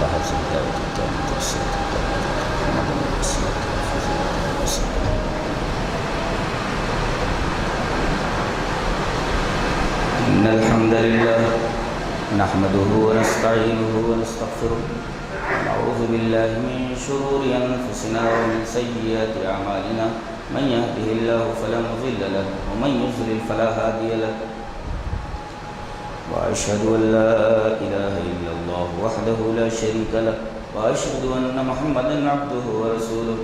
تحفظ الهداية التامة والسيرة محمد والوسيلة والفضيلة والوسيلة. إن الحمد لله نحمده ونستعينه ونستغفره ونعوذ بالله من شرور أنفسنا ومن سيئات أعمالنا من يهده الله فلا مضل له ومن يضلل فلا هادي له وأشهد أن لا إله إلا الله وحده لا شريك له وأشهد أن محمدا عبده ورسوله.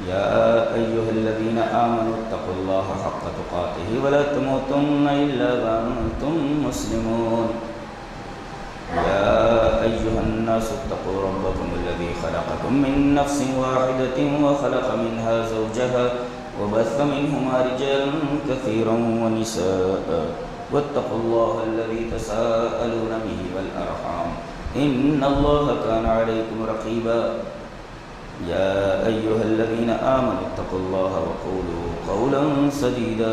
يا أيها الذين آمنوا اتقوا الله حق تقاته ولا تموتن إلا وأنتم مسلمون. يا أيها الناس اتقوا ربكم الذي خلقكم من نفس واحدة وخلق منها زوجها وبث منهما رجالا كثيرا ونساء واتقوا الله الذي تساءلون به والأرحام إن الله كان عليكم رقيبا. يا أيها الذين آمنوا اتقوا الله وقولوا قولا سديدا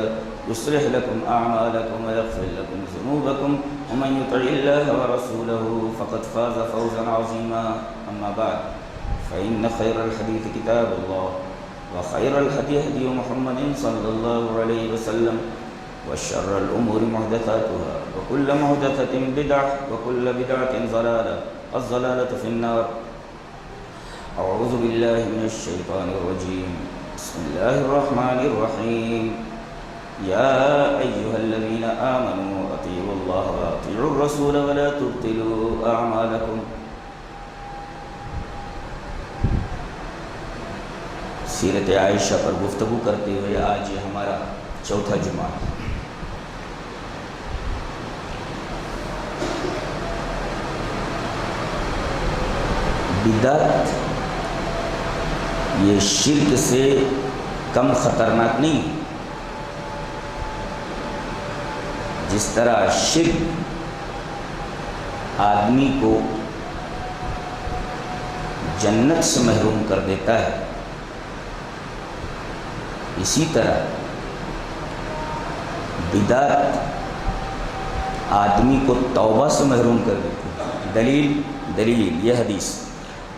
يصلح لكم أعمالكم ويغفر لكم ذنوبكم ومن يطع الله ورسوله فقد فاز فوزا عظيما. أما بعد فإن خير الحديث كتاب الله وخير الهدي هدي محمد صلى الله عليه وسلم وشر الأمور محدثاتها وكل محدثة بدعة وكل بدعة ضلالة الضلالة في النار. أعوذ بالله من الشيطان الرجيم. بسم الله الرحمن الرحيم. يا أيها الذين آمنوا أطيعوا الله وأطيعوا الرسول ولا تبطلوا أعمالكم. سیرت عائشہ پر گفتگو کرتے ہوئے آج یہ ہمارا چوتھا جمعہ ہے. بدعت یہ شرک سے کم خطرناک نہیں. جس طرح شرک آدمی کو جنت سے محروم کر دیتا ہے اسی طرح بدعت آدمی کو توبہ سے محروم کر دیتی ہے. دلیل یہ حدیث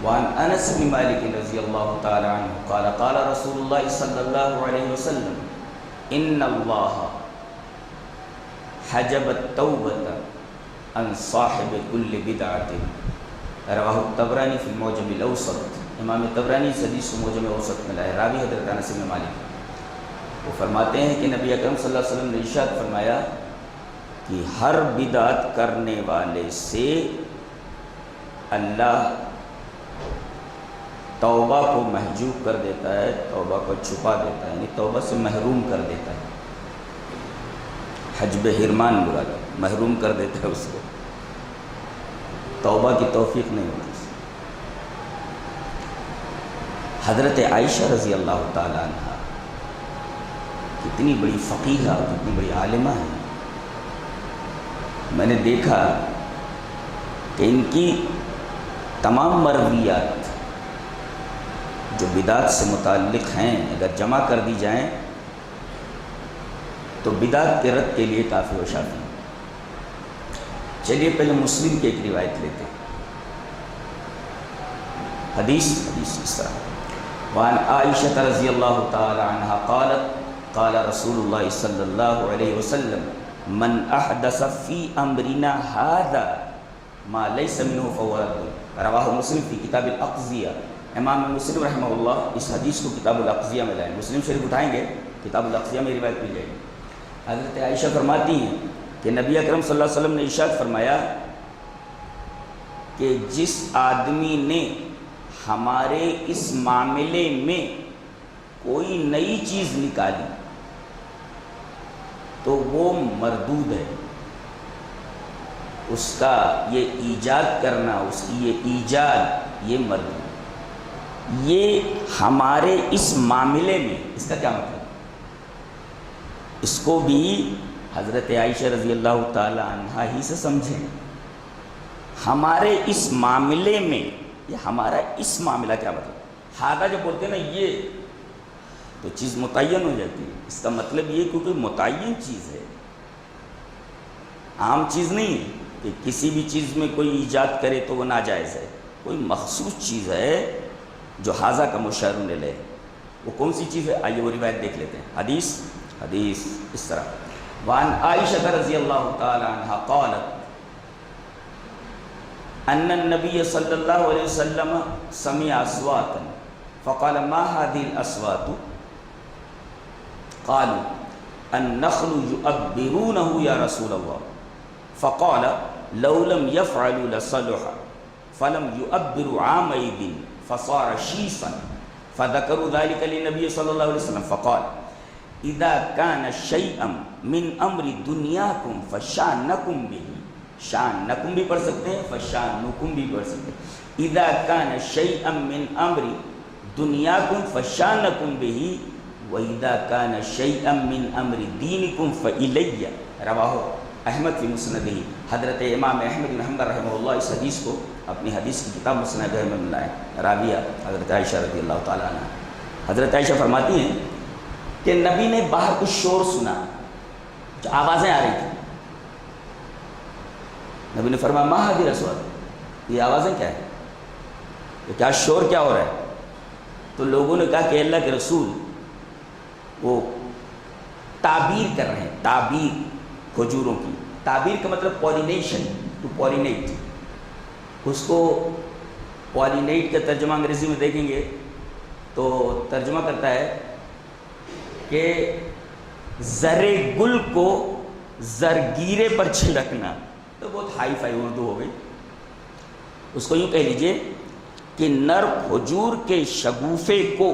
وعن انس بن مالک رضی اللہ تعالی عنہ قال قال رسول اللہ صلی اللہ علیہ وسلم ان اللہ حجب التوبۃ عن صاحب كل بدعۃ. رواہ الطبرانی فی المعجم الاوسط. امام طبرانی اس حدیث کو معجم اوسط میں لائے. راوی حضرت انس بن مالک وہ فرماتے ہیں کہ نبی اکرم صلی اللہ علیہ وسلم نے ارشاد فرمایا کہ ہر بدعت کرنے والے سے اللہ توبہ کو محجوب کر دیتا ہے, توبہ کو چھپا دیتا ہے, یعنی توبہ سے محروم کر دیتا ہے. حجب حرمان مراد محروم کر دیتا ہے, اس کو توبہ کی توفیق نہیں ہوتی. حضرت عائشہ رضی اللہ تعالی عنہ کتنی بڑی فقیہہ اور کتنی بڑی عالمہ ہے. میں نے دیکھا کہ ان کی تمام مرویات جو بدعت سے متعلق ہیں اگر جمع کر دی جائیں تو بدعت کے رد کے لیے کافی و شافی ہیں. چلیے پہلے مسلم کی ایک روایت لیتے ہیں. حدیث اس طرح وعن عائشہ رضی اللہ تعالی عنہ قالت قال رسول اللہ صلی اللہ علیہ وسلم من احدث فی امرنا هذا ما لیس منہ فهو رد. رواہ مسلم فی کتاب الاقضیہ. امام مسلم رحمہ اللہ اس حدیث کو کتاب الاقضیہ میں لائیں. مسلم شریف اٹھائیں گے, کتاب الاقضیہ میں روایت مل جائے گی. حضرت عائشہ فرماتی ہیں کہ نبی اکرم صلی اللہ علیہ وسلم نے ارشاد فرمایا کہ جس آدمی نے ہمارے اس معاملے میں کوئی نئی چیز نکالی تو وہ مردود ہے. اس کا یہ ایجاد کرنا, اس کی یہ ایجاد, یہ مردود. یہ ہمارے اس معاملے میں, اس کا کیا مطلب؟ اس کو بھی حضرت عائشہ رضی اللہ تعالی عنہ ہی سے سمجھیں. ہمارے اس معاملے میں, یہ ہمارا اس معاملہ کیا مطلب؟ ہادہ جب بولتے ہیں نا یہ تو چیز متعین ہو جاتی ہے. اس کا مطلب یہ کیونکہ متعین چیز ہے, عام چیز نہیں ہے کہ کسی بھی چیز میں کوئی ایجاد کرے تو وہ ناجائز ہے. کوئی مخصوص چیز ہے جو حاضہ کا مشار لے. وہ کون سی چیز ہے؟ آئیے وہ روایت دیکھ لیتے ہیں. حدیث اس طرح وعن عائشہ رضی اللہ تعالی عنہ قالت ان النبی صلی اللہ علیہ وسلم سمع اصواتا فقال ما هذه الاصوات قالوا النخل يؤبرونه يا رسول الله فقال لو لم يفعلوا لصلح فلم يؤبروا عامئذ فصار شيصا فذكروا ذلك للنبي صلى الله عليه وسلم فقال اذا كان شيئا من امر دنياكم فشانكم به. شانکم بھی پڑھ سکتے ہیں، فشانکم بھی پڑھ سکتے ہیں. اذا كان شيئا من امر دنياكم فشانكم به واذا كان شيئا من امر دينكم فإلي. رواہ احمد فی مسندہ. حضرت امام احمد بن حنبل رحمہ اللہ اس حدیث کو اپنی حدیث کی کتاب مسند میں ملائے. راویہ حضرت عائشہ رضی اللہ تعالیٰ عنہ. حضرت عائشہ فرماتی ہیں کہ نبی نے باہر کچھ شور سنا، جو آوازیں آ رہی تھیں. نبی نے فرمایا ما هذه الاصوات، یہ آوازیں کیا ہے، یہ کیا شور کیا ہو رہا ہے؟ تو لوگوں نے کہا کہ اللہ کے رسول وہ تعبیر کر رہے ہیں. تعبیر کھجوروں کی، تعبیر کا مطلب پولینیشن، ٹو پولینیٹ. اس کو پولینیٹ کا ترجمہ انگریزی میں دیکھیں گے تو ترجمہ کرتا ہے کہ زر گل کو زرگیرے پر چھڑکنا. تو بہت ہائی فائی اردو ہو گئی. اس کو یوں کہہ لیجئے کہ نر کھجور کے شگوفے کو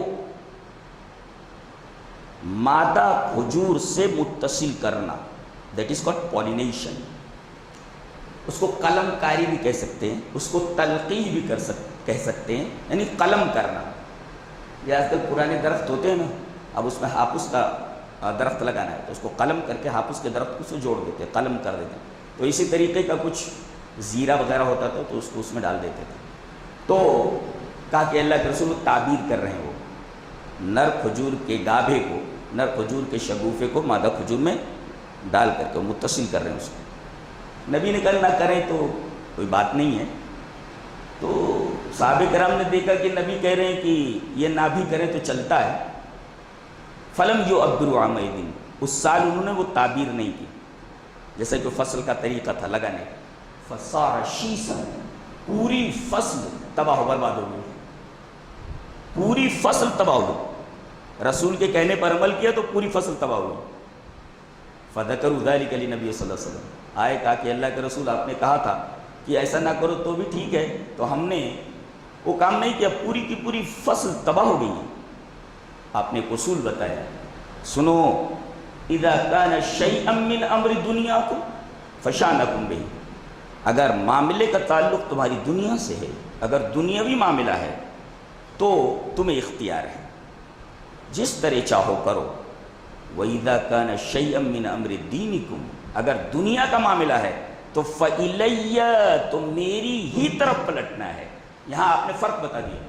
مادہ کھجور سے متصل کرنا، دیٹ از کالڈ پولینیشن. اس کو قلم کاری بھی کہہ سکتے ہیں، اس کو تلقیح بھی کہہ سکتے ہیں، یعنی قلم کرنا. یہ آج کل پرانے درخت ہوتے ہیں نا، اب اس میں ہاپس کا درخت لگانا ہے تو اس کو قلم کر کے ہاپس کے درخت کو سے جوڑ دیتے ہیں، قلم کر دیتے ہیں. تو اسی طریقے کا کچھ زیرہ وغیرہ ہوتا تھا تو اس کو اس میں ڈال دیتے تھے. تو کہا کہ اللہ کے رسول تعبیر کر رہے ہیں، وہ نر کھجور کے گابھے کو، نر کھجور کے شگوفے کو مادہ کھجور میں ڈال کر کے متصل کر رہے ہیں اس کو. نبی نے کہا نہ کریں تو کوئی بات نہیں ہے. تو صحابہ کرام نے دیکھا کہ نبی کہہ رہے ہیں کہ یہ نہ بھی کریں تو چلتا ہے. فلم یؤبروا عامئذ، اس سال انہوں نے وہ تعبیر نہیں کی، جیسے کہ فصل کا طریقہ تھا لگانے کا. فصار شیصا، پوری فصل تباہ و برباد ہو گئی، پوری فصل تباہ ہو گئی. رسول کے کہنے پر عمل کیا تو پوری فصل تباہ ہو گئی. فذکروا ذلک للنبی صلی اللہ علیہ وسلم. آئے کہا کہ اللہ کے رسول آپ نے کہا تھا کہ ایسا نہ کرو تو بھی ٹھیک ہے، تو ہم نے وہ کام نہیں کیا، پوری کی پوری فصل تباہ ہو گئی. آپ نے ایک اصول بتایا، سنو اذا کان شیئا من امر دنیاکم فشانکم بہ. اگر معاملے کا تعلق تمہاری دنیا سے ہے، اگر دنیاوی معاملہ ہے تو تمہیں اختیار ہے، جس طرح چاہو کرو. وَإِذَا كَانَ شَيْئًا مِّنْ أَمْرِ دِينِكُمْ، اگر دنیا کا معاملہ ہے تو فَإِلَيَّ، تو میری ہی طرف پلٹنا ہے. یہاں آپ نے فرق بتا دیا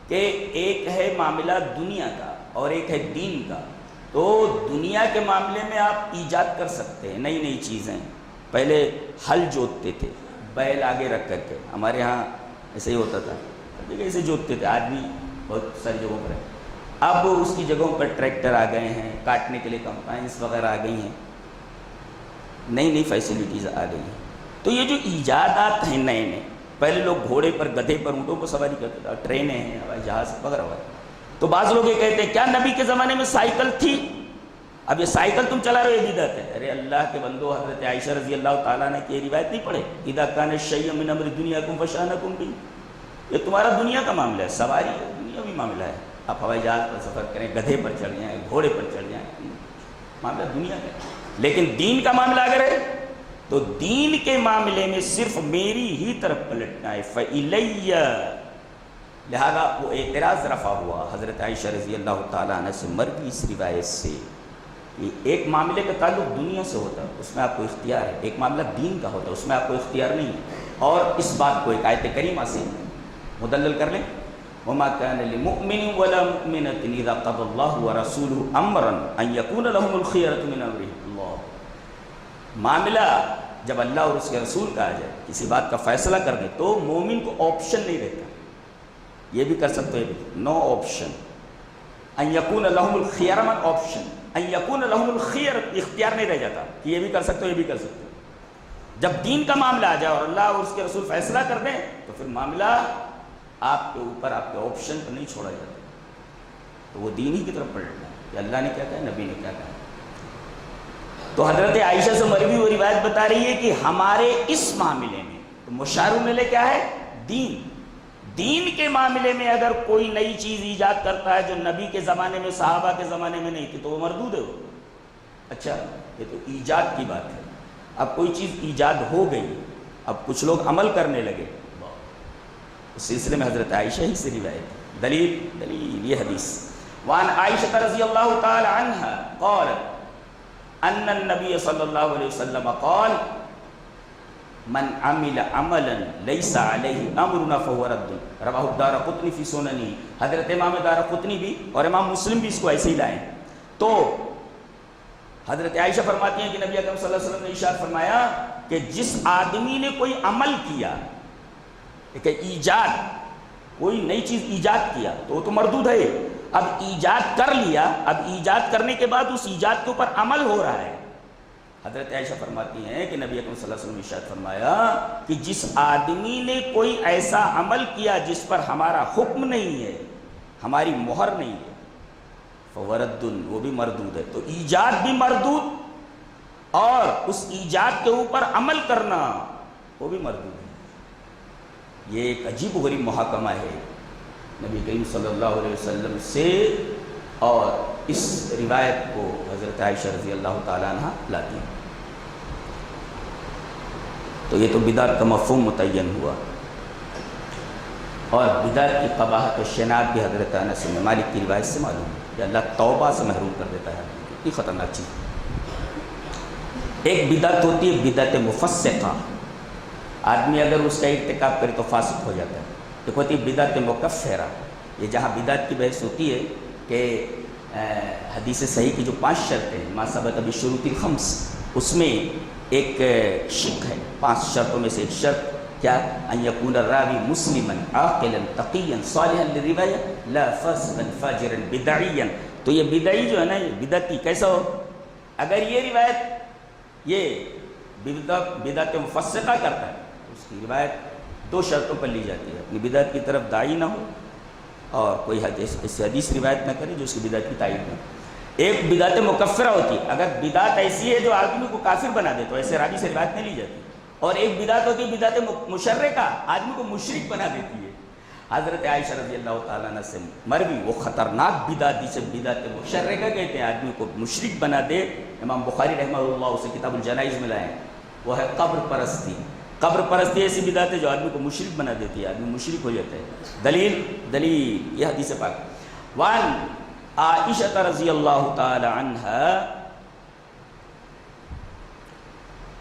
کہ ایک ہے معاملہ دنیا کا اور ایک ہے دین کا. تو دنیا کے معاملے میں آپ ایجاد کر سکتے ہیں نئی نئی چیزیں. پہلے ہل جوتتے تھے بیل آگے رکھ کر کے، ہمارے ہاں ایسے ہی ہوتا تھا، ایسے جوتتے تھے آدمی بہت ساری جگہوں پر ہے. اب اس کی جگہوں پر ٹریکٹر آ گئے ہیں، کاٹنے کے لیے کمپائنس وغیرہ آ گئی ہیں، نئی نئی فیسلٹیز آ گئی ہیں. تو یہ جو ایجادات ہیں نئے نئے، پہلے لوگ گھوڑے پر، گدھے پر، اونٹوں پر سواری کرتے تھے، ٹرینیں ہیں، ہوائی جہاز وغیرہ وغیرہ. تو بعض لوگ یہ کہتے ہیں کیا نبی کے زمانے میں سائیکل تھی؟ اب یہ سائیکل تم چلا رہے ہو یہ بدعت ہے. ارے اللہ کے بندو، حضرت عائشہ رضی اللہ تعالیٰ نے کہ یہ روایت نہیں پڑھے اذا کان شیء من امر دنیاکم فشانکم بہ. یہ تمہارا دنیا کا معاملہ ہے، سواری ہے، دنیاوی معاملہ ہے. آپ ہوائی جہاز پر سفر کریں، گدھے پر چڑھ جائیں، گھوڑے پر چڑھ جائیں، معاملہ دنیا کا ہے. لیکن دین کا معاملہ اگر ہے تو دین کے معاملے میں صرف میری ہی طرف پلٹنا ہے. فَإِلَيَّ، لہذا وہ اعتراض رفع ہوا حضرت عائشہ رضی اللہ تعالیٰ عنہ سے مروی اس روایت سے. ایک معاملے کا تعلق دنیا سے ہوتا ہے، اس میں آپ کو اختیار ہے. ایک معاملہ دین کا ہوتا ہے، اس میں آپ کو اختیار نہیں ہے. اور اس بات کو ایک آیت کریمہ سے مدلل کر لیں، وَمَا كَانَ لِمُؤْمِنٍ وَلَا مُؤْمِنَةٍ إِذَا قَضَى اللَّهُ وَرَسُولُهُ أَمْرًا أَن يَكُونَ لَهُمُ الْخِيَرَةُ مِنْ أَمْرِهِمْ. اللہ، معاملہ جب اللہ اور اس کے رسول کا آ جائے کسی بات کا فیصلہ کر دے تو مومن کو آپشن نہیں رہتا، یہ بھی کر سکتے ہیں، نو آپشن، ان یکون لہم الخیار من آپشن، ان یکون لہم الخیار اختیار نہیں رہ جاتا کہ یہ بھی کر سکتے ہو یہ بھی کر سکتے ہو۔ جب دین کا معاملہ آ جائے اور اللہ اور اس کے رسول فیصلہ کر دیں تو پھر معاملہ آپ کے اوپر، آپ کے آپشن پر نہیں چھوڑا جاتا، تو وہ دین ہی کی طرف پلٹنا ہے کہ اللہ نے کیا کہا، نبی نے کیا کہا۔ تو حضرت عائشہ سے مروی وہ روایت بتا رہی ہے کہ ہمارے اس معاملے میں تو مشار علیہ کیا ہے، دین، دین کے معاملے میں اگر کوئی نئی چیز ایجاد کرتا ہے جو نبی کے زمانے میں، صحابہ کے زمانے میں نہیں تھی تو وہ مردود ہے وہ۔ اچھا یہ تو ایجاد کی بات ہے، اب کوئی چیز ایجاد ہو گئی، اب کچھ لوگ عمل کرنے لگے، اس سلسلے میں حضرت عائشہ ہی سے روایت، دلیل یہ حدیث، وعن عائشہ رضی اللہ تعالی عنہ قالت ان النبی صلی اللہ علیہ وسلم قال من عمل عملا لیس علیہ امرنا فهو رد، رواہ الدارقطنی فی سننہ۔ حضرت امام دارقطنی بھی اور امام مسلم بھی اس کو ایسے ہی لائیں۔ تو حضرت عائشہ فرماتی ہیں کہ نبی اکرم صلی اللہ علیہ وسلم نے ارشاد فرمایا کہ جس آدمی نے کوئی عمل کیا، کہ ایجاد، کوئی نئی چیز ایجاد کیا تو وہ تو مردود ہے، اب ایجاد کر لیا، اب ایجاد کرنے کے بعد اس ایجاد کے اوپر عمل ہو رہا ہے۔ حضرت عائشہ فرماتی ہیں کہ نبی اکرم صلی اللہ علیہ وسلم نے ارشاد فرمایا کہ جس آدمی نے کوئی ایسا عمل کیا جس پر ہمارا حکم نہیں ہے، ہماری مہر نہیں ہے، فورد، وہ بھی مردود ہے۔ تو ایجاد بھی مردود اور اس ایجاد کے اوپر عمل کرنا وہ بھی مردود ہے۔ یہ ایک عجیب و غریب محاکمہ ہے نبی کریم صلی اللہ علیہ وسلم سے، اور اس روایت کو حضرت عائشہ رضی اللہ تعالیٰ عنہ لاتی ہیں۔ تو یہ تو بدعت کا مفہوم متعین ہوا، اور بدعت کی قباحت و شناعت بھی حضرت انس بن مالک کی روایت سے معلوم ہے کہ اللہ توبہ سے محروم کر دیتا ہے، کتنی خطرناک چیز۔ ایک بدعت ہوتی ہے بدعت مفسقہ، آدمی اگر اس کا ارتکاب کرے تو فاسق ہو جاتا ہے۔ ایک ہوتی ہے بدعت مکفرہ، یہ جہاں بدعت کی بحث ہوتی ہے کہ حدیث صحیح کی جو 5 شرطیں ہیں، ما ثبت بالشروط الخمس، اس میں ایک شق ہے، 5 شرطوں میں سے ایک شرط کیا، ان یکون الراوی مسلما عاقلا تقیا صالحا للروایہ لا فاسقا فاجرا بدعیا۔ تو یہ بدعی جو ہے نا، یہ بدعتی کیسا ہو، اگر یہ روایت یہ بدعت مفسقہ کرتا ہے تو اس کی روایت 2 شرطوں پر لی جاتی ہے، اپنی بدعت کی طرف داعی نہ ہو اور کوئی حدیث روایت نہ کرے جو اس کی بدعت کی تائید نہ ہو۔ ایک بدعت مکفرہ ہوتی ہے، اگر بدعت ایسی ہے جو آدمی کو کافر بنا دے تو ایسے راوی سے روایت نہیں لی جاتی، اور ایک بدعت ہوتی ہے بدعت مشرکہ، آدمی کو مشرک بنا دیتی ہے۔ حضرت عائشہ رضی اللہ تعالیٰ عنہ سے مروی وہ خطرناک بدعت جسے بدعت مشرکہ کہتے ہیں، آدمی کو مشرک بنا دے، امام بخاری رحمہ اللہ اسے کتاب الجنائز میں لائیں، وہ ہے قبر پرستی۔ قبر پرستی ایسی بدعت ہے جو آدمی کو مشرک بنا دیتی ہے، آدمی مشرک ہو جاتا ہے۔ دلیل یہ حدیث پاک، وعن عائشہ رضی اللہ تعالی عنہا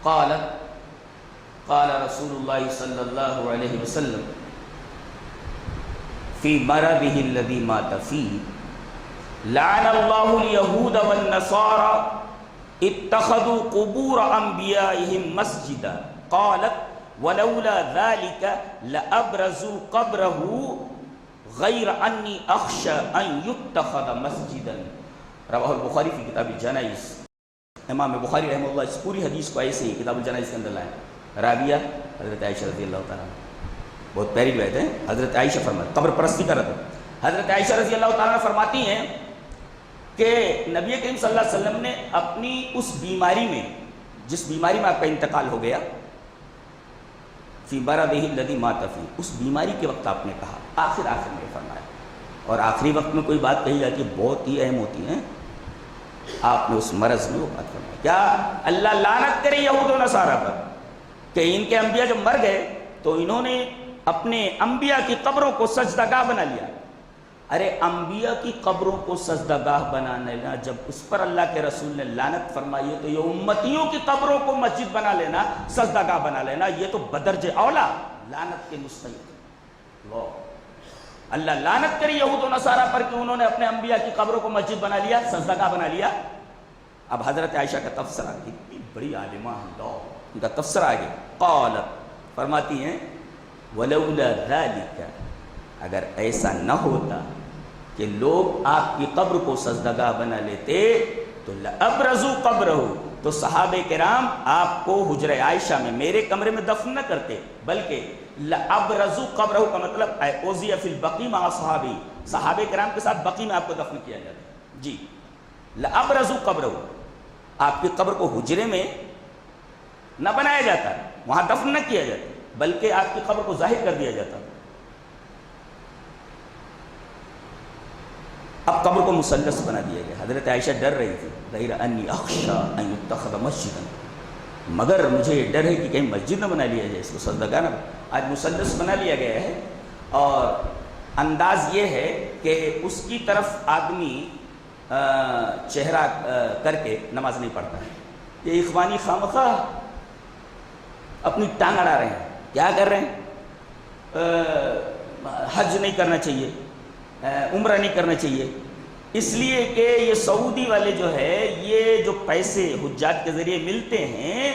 قالت قال رسول اللہ صلی اللہ علیہ وسلم فی مرضه الذی مات فیہ لعن اللہ الیہود والنصارى اتخذوا قبور انبیائهم مسجدا قالت ولولا ذلك لأبرزوا قبره غیر انی اخشى ان يتخذ مسجدا۔ رواہ البخاری فی کتاب الجنائز۔ امام بخاری رحمہ اللہ اس پوری حدیث کو ایسے ہی کتاب الجنائز کے اندر لائیں۔ راویہ حضرت عائشہ رضی اللہ تعالیٰ عنہ، بہت پیاری روایت ہے۔ حضرت عائشہ فرماتی، قبر پرستی کر رہا تھا، حضرت عائشہ رضی اللہ تعالیٰ عنہ فرماتی ہیں کہ نبی کریم صلی اللہ علیہ وسلم نے اپنی اس بیماری میں، جس بیماری میں آپ کا انتقال ہو گیا، فی مرضہ الذی مات فیہ، اس بیماری کے وقت آپ نے کہا، آخر میں فرمایا، اور آخری وقت میں کوئی بات کہی جاتی ہے بہت ہی اہم ہوتی ہیں، آپ نے اس مرض میں وہ بات فرمایا، کیا اللہ لعنت کرے یہود و نصارہ پر کہ ان کے انبیاء جب مر گئے تو انہوں نے اپنے انبیاء کی قبروں کو سجدہ گاہ بنا لیا۔ ارے انبیاء کی قبروں کو سجدہ گاہ بنا لینا، جب اس پر اللہ کے رسول نے لعنت فرمائی ہے تو یہ امتیوں کی قبروں کو مسجد بنا لینا، سجدہ گاہ بنا لینا، یہ تو بدرجہ اولا لعنت کے مستحق۔ اللہ لعنت کری یہود و نصارہ پر کہ انہوں نے اپنے انبیاء کی قبروں کو مسجد بنا لیا، سجدہ گاہ بنا لیا۔ اب حضرت عائشہ کا تفسیرہ، اتنی بڑی عالمہ اللہ، ان کا تفسیر آگے. قالت فرماتی ہیں ولولا ذالک اگر ایسا نہ ہوتا کہ لوگ آپ کی قبر کو سجدگاہ بنا لیتے تو لابرزوا قبرہ تو صحابہ کرام آپ کو حجرہ عائشہ میں میرے کمرے میں دفن نہ کرتے بلکہ لابرزوا قبرہ کا مطلب اوذی فی البقیع مع صحابی صحابہ کرام کے ساتھ بقیع میں آپ کو دفن کیا جاتا. جی لابرزوا قبرہ آپ کی قبر کو حجرے میں نہ بنایا جاتا وہاں دفن نہ کیا جاتا بلکہ آپ کی قبر کو ظاہر کر دیا جاتا. اب قبر کو مثلث بنا دیا گیا. حضرت عائشہ ڈر رہی تھی غیر انی اخشی ان یتخذ مسجدا مگر مجھے یہ ڈر ہے کہ کہیں مسجد نہ بنا لیا جائے اس کو سجدگاہ نہ. آج مثلث بنا لیا گیا ہے اور انداز یہ ہے کہ اس کی طرف آدمی چہرہ کر کے نماز نہیں پڑھتا ہے. یہ اخوانی خامخواہ اپنی ٹانگ اڑا رہے ہیں. کیا کر رہے ہیں؟ حج نہیں کرنا چاہیے عمرہ نہیں کرنا چاہیے اس لیے کہ یہ سعودی والے جو ہے یہ جو پیسے حجاج کے ذریعے ملتے ہیں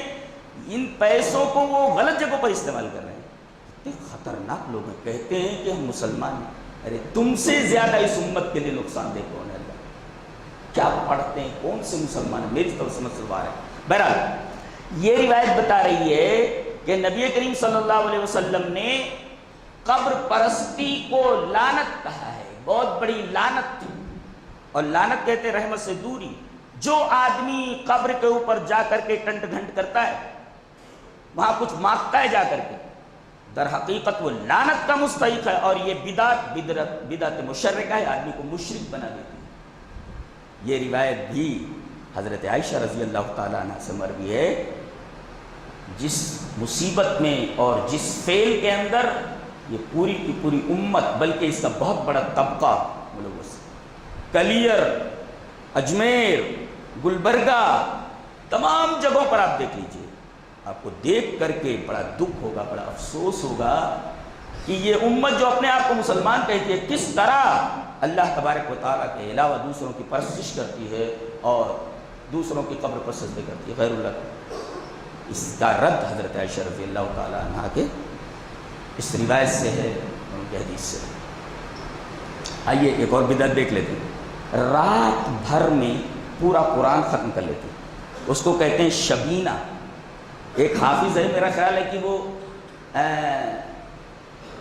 ان پیسوں کو وہ غلط جگہوں پر استعمال کر رہے ہیں. اتنے خطرناک لوگ ہیں. کہتے ہیں کہ ہم مسلمان ہیں. ارے تم سے زیادہ اس امت کے لیے نقصان دہ کون ہے؟ اللہ کیا پڑھتے ہیں کون سے مسلمان ہیں؟ میری طرف سمجھ سلوار ہے. بہرحال یہ روایت بتا رہی ہے کہ نبی کریم صلی اللہ علیہ وسلم نے قبر پرستی کو لعنت کہا ہے. بہت بڑی لعنت تھی اور لعنت کہتے رحمت سے دوری. جو آدمی قبر کے اوپر جا کر کے ٹنٹ گھنٹ کرتا ہے وہاں کچھ مانگتا ہے جا کر کے در حقیقت وہ لعنت کا مستحق ہے اور یہ بدعت مشرکہ ہے آدمی کو مشرک بنا دیتی ہے. یہ روایت بھی حضرت عائشہ رضی اللہ تعالیٰ عنہ سے مروی ہے. جس مصیبت میں اور جس فعل کے اندر یہ پوری کی پوری امت بلکہ اس کا بہت بڑا طبقہ ملوث کلیر اجمیر گلبرگہ تمام جگہوں پر آپ دیکھ لیجئے آپ کو دیکھ کر کے بڑا دکھ ہوگا بڑا افسوس ہوگا کہ یہ امت جو اپنے آپ کو مسلمان کہتی ہے کس طرح اللہ تبارک و تعالیٰ کے علاوہ دوسروں کی پرستش کرتی ہے اور دوسروں کی قبر پر سجدے کرتی ہے غیر اللہ. اس کا رد حضرت عائشہ رضی اللہ تعالیٰ عنہ کے اس روایت سے ہے ان کے حدیث سے. آئیے ایک اور بدعت دیکھ لیتے ہیں. رات بھر میں پورا قرآن ختم کر لیتے ہیں اس کو کہتے ہیں شبینہ. ایک حافظ ہے میرا خیال ہے کہ وہ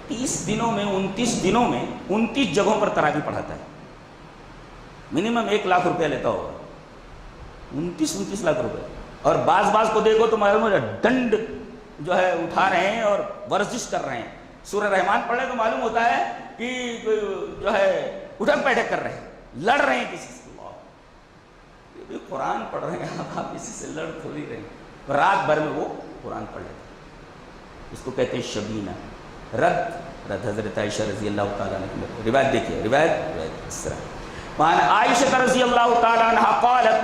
30 دنوں میں 29 دنوں میں 29 جگہوں پر تراویح پڑھاتا ہے. منیمم 1 لاکھ روپیہ لیتا ہوگا. 29 لاکھ روپے. اور بعض کو دیکھو تو معلوم ہو ڈنڈ جو ہے اٹھا رہے ہیں اور ورزش کر رہے ہیں. سورہ رحمان پڑھ رہے تو معلوم ہوتا ہے کہ جو ہے اٹھک بیٹھک کر رہے ہیں لڑ رہے ہیں کسی سے. یہ بھی قرآن پڑھ رہے ہیں آپ کسی سے لڑ تھوڑی رہے ہیں. رات بھر میں وہ قرآن پڑھ لیتے ہیں. اس کو کہتے ہیں شبینہ. رد حضرت عائشہ رضی اللہ تعالیٰ عنہ. روایت دیکھیے روایت اس طرح وعن عائشہ رضی اللہ تعالیٰ عنہ قالت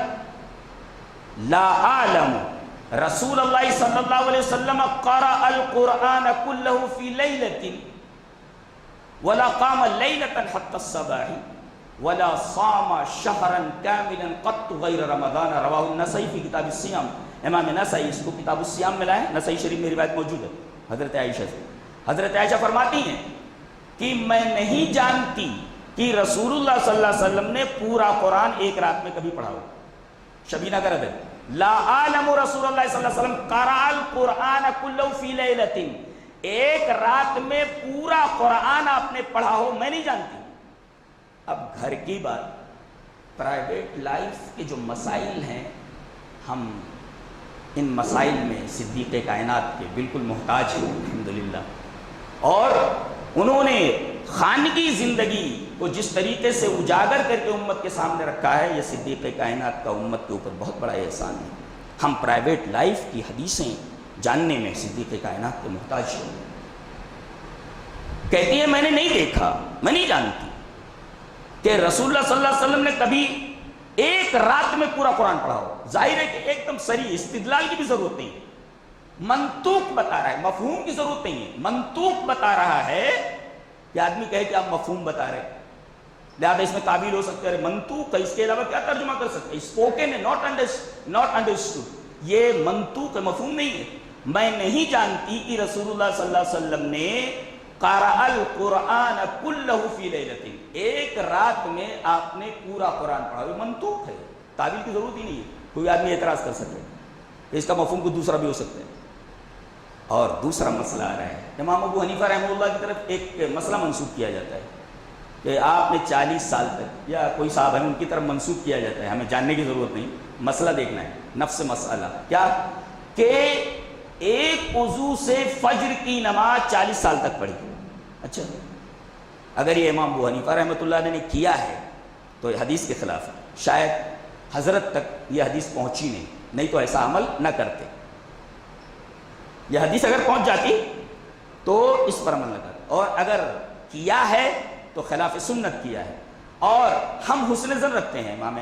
لا اعلم رسول اللہ صلی اللہ علیہ وسلم قرأ القرآن كله في ليلة ولا قام ليلة حتى الصباح ولا صام شهرا كاملا قط غير رمضان. رواه النسائی فی کتاب الصیام. امام نسائی اس کو کتاب الصیام میں لائے. نسائی شریف میں روایت موجود ہے حضرت عائشہ سے. حضرت عائشہ فرماتی ہیں کہ میں نہیں جانتی کہ رسول اللہ صلی اللہ علیہ وسلم نے پورا قرآن ایک رات میں کبھی پڑھا ہو. شبینہ کا رد ہے. لا عالم رسول اللہ صلی اللہ علیہ وسلم قرأ القرآن كله في ليلة. ایک رات میں پورا قرآن آپ نے پڑھا ہو میں نہیں جانتی. اب گھر کی بات پرائیویٹ لائف کے جو مسائل ہیں ہم ان مسائل میں صدیق کائنات کے بالکل محتاج ہیں الحمدللہ. اور انہوں نے خانگی زندگی کو جس طریقے سے اجاگر کر کے امت کے سامنے رکھا ہے یہ صدیق کائنات کا امت کے اوپر بہت بڑا احسان ہے. ہم پرائیویٹ لائف کی حدیثیں جاننے میں صدیق کائنات کے محتاج ہیں. کہتی ہے میں نے نہیں دیکھا میں نہیں جانتی کہ رسول اللہ صلی اللہ علیہ وسلم نے کبھی ایک رات میں پورا قرآن پڑھا ہو. ظاہر ہے کہ ایک دم صریح استدلال کی بھی ضرورت نہیں. منطوق بتا رہا ہے مفہوم کی ضرورت نہیں ہے. منطوق بتا رہا ہے کہ آدمی کہے کہ آپ مفہوم بتا رہے لہذا اس میں تعبیر ہو سکتے ہیں. منطوق ہے اس کے علاوہ کیا ترجمہ کر سکتے ہیں. اسپوکن ہے ناٹ انڈرسٹوڈ. یہ منطوق مفہوم نہیں ہے. میں نہیں جانتی کہ رسول اللہ صلی اللہ علیہ وسلم نے قرأ القرآن کلہ فی لیلۃ، ایک رات میں آپ نے پورا قرآن پڑھا. یہ منطوق ہے، تعویل کی ضرورت ہی نہیں ہے. کوئی آدمی اعتراض کر سکتے ہیں، اس کا مفہوم کو دوسرا بھی ہو سکتا ہے. اور دوسرا مسئلہ آ رہا ہے، امام ابو حنیفہ رحمہ اللہ کی طرف ایک مسئلہ منسوب کیا جاتا ہے کہ آپ نے 40 سال تک، یا کوئی صاحب ہیں ان کی طرف منسوب کیا جاتا ہے، ہمیں جاننے کی ضرورت نہیں، مسئلہ دیکھنا ہے، نفس مسئلہ کیا کہ ایک وضو سے فجر کی نماز 40 سال تک پڑھی. اچھا، اگر یہ امام ابو حنیفہ رحمۃ اللہ نے کیا ہے تو یہ حدیث کے خلاف ہے. شاید حضرت تک یہ حدیث پہنچی نہیں تو ایسا عمل نہ کرتے. یہ حدیث اگر پہنچ جاتی تو اس پر عمل نہ کرتے، اور اگر کیا ہے تو خلاف سنت کیا ہے. اور ہم حسن ظن رکھتے ہیں، امام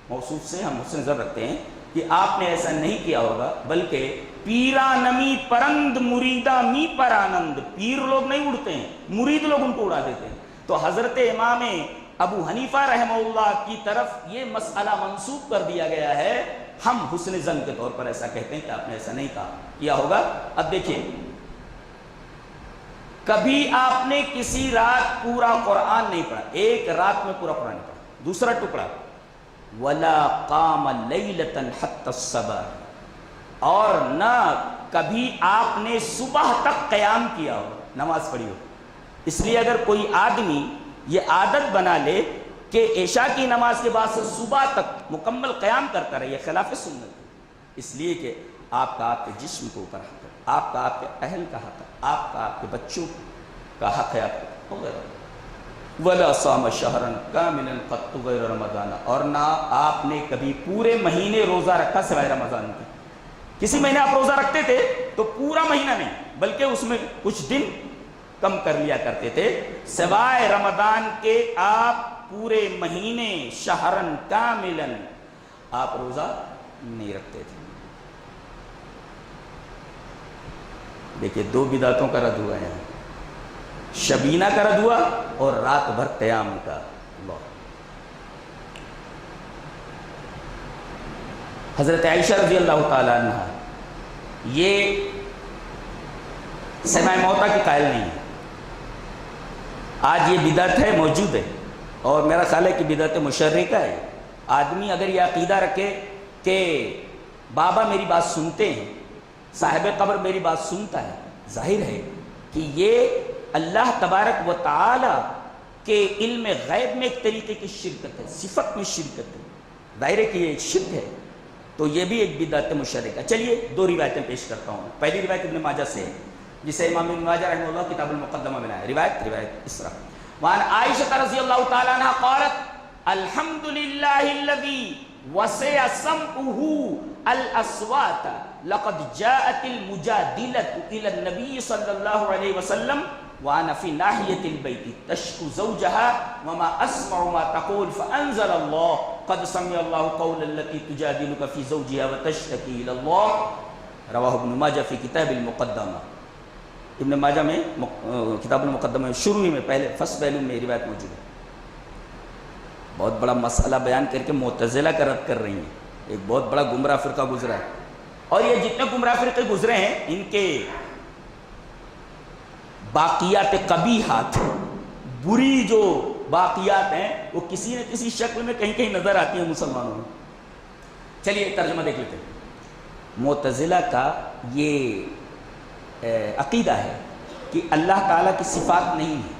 موصوف سے ہم حسن ظن رکھتے ہیں کہ آپ نے ایسا نہیں کیا ہوگا، بلکہ پیرا نمی پرند مریدہ می پر آنند. پیر لوگ نہیں اڑتے ہیں، مرید لوگ ان کو اڑا دیتے ہیں. تو حضرت امام ابو حنیفہ رحمہ اللہ کی طرف یہ مسئلہ منسوب کر دیا گیا ہے. ہم حسن ظن کے طور پر ایسا کہتے ہیں کہ آپ نے ایسا نہیں کیا ہوگا. اب دیکھیں، کبھی آپ نے کسی رات پورا قرآن نہیں پڑھا، ایک رات میں پورا قرآن نہیں پڑھا. دوسرا ٹکڑا وَلَا قَامَ لَيْلَةً حَتَّى الصَّبَاحِ، اور نہ کبھی آپ نے صبح تک قیام کیا ہو، نماز پڑھی ہو. اس لیے اگر کوئی آدمی یہ عادت بنا لے کہ عشاء کی نماز کے بعد سے صبح تک مکمل قیام کرتا رہے، یہ خلاف سنت ہے. اس لیے کہ آپ کا آپ کے جسم کے اوپر حق ہے، آپ کا آپ کے اہل کا حق ہے، آپ کا آپ کے بچوں کا حق ہے، آپ کا وغیرہ. وَلَا صَامَ شَهْرًا كَامِلًا قَطُّ غَيْرَ رَمَضَانَ، اور نہ آپ نے کبھی پورے مہینے روزہ رکھا سوائے رمضان کے. کسی مہینے آپ روزہ رکھتے تھے تو پورا مہینہ نہیں، بلکہ اس میں کچھ دن کم کر لیا کرتے تھے. سوائے رمضان کے آپ پورے مہینے شہرن کاملن آپ روزہ نہیں رکھتے تھے. دیکھیے، دو بدعتوں کا رد ہوا ہے، شبینہ کا رد ہوا اور رات بھر قیام کا. اللہ، حضرت عائشہ رضی اللہ تعالیٰ عنہ یہ سماع موتا کی قائل نہیں ہے. آج یہ بدعت ہے، موجود ہے، اور میرا خیال ہے کہ بدعت مشرکہ ہے. آدمی اگر یہ عقیدہ رکھے کہ بابا میری بات سنتے ہیں، صاحب قبر میری بات سنتا ہے، ظاہر ہے کہ یہ اللہ تبارک و تعالی کے علم غیب میں ایک طریقے کی شرکت ہے، صفت میں شرکت ہے. ظاہر ہے کہ یہ ایک شرک ہے، تو یہ بھی ایک بدعت مشرکہ. چلیے دو روایتیں پیش کرتا ہوں. پہلی روایت ابن ماجہ سے ہے، جسے امام ابن ماجہ رحمہ اللہ کتاب المقدمہ میں ہے. روایت اس طرح، وعن عائشہ رضی اللہ تعالی عنہ قالت الحمد للہ الذی وسع سمعه الاصوات لقد جاءت المجادلة الى النبي صلی اللہ علیہ وسلم وانا في ناحية البيت تشكو زوجها وما اسمع ما تقول فانزل الله قد سمع الله قول التي تجادلك في زوجها وتشتكي الى الله. رواه ابن ماجہ في کتاب المقدمہ. ابن ماجہ میں کتاب المقدمہ میں شروع میں پہلے فرسٹ پہلو میں روایت موجود ہے. بہت بڑا مسئلہ بیان کر کے معتزلہ کا رد کر رہی ہیں. ایک بہت بڑا گمراہ فرقہ گزرا ہے، اور یہ جتنے گمراہ فرقے گزرے ہیں ان کے باقیات قبیحات، بری جو باقیات ہیں، وہ کسی نہ کسی شکل میں کہیں کہیں نظر آتی ہیں مسلمانوں میں. چلیے ترجمہ دیکھ لیتے ہیں. معتزلہ کا یہ عقیدہ ہے کہ اللہ تعالیٰ کی صفات نہیں ہے.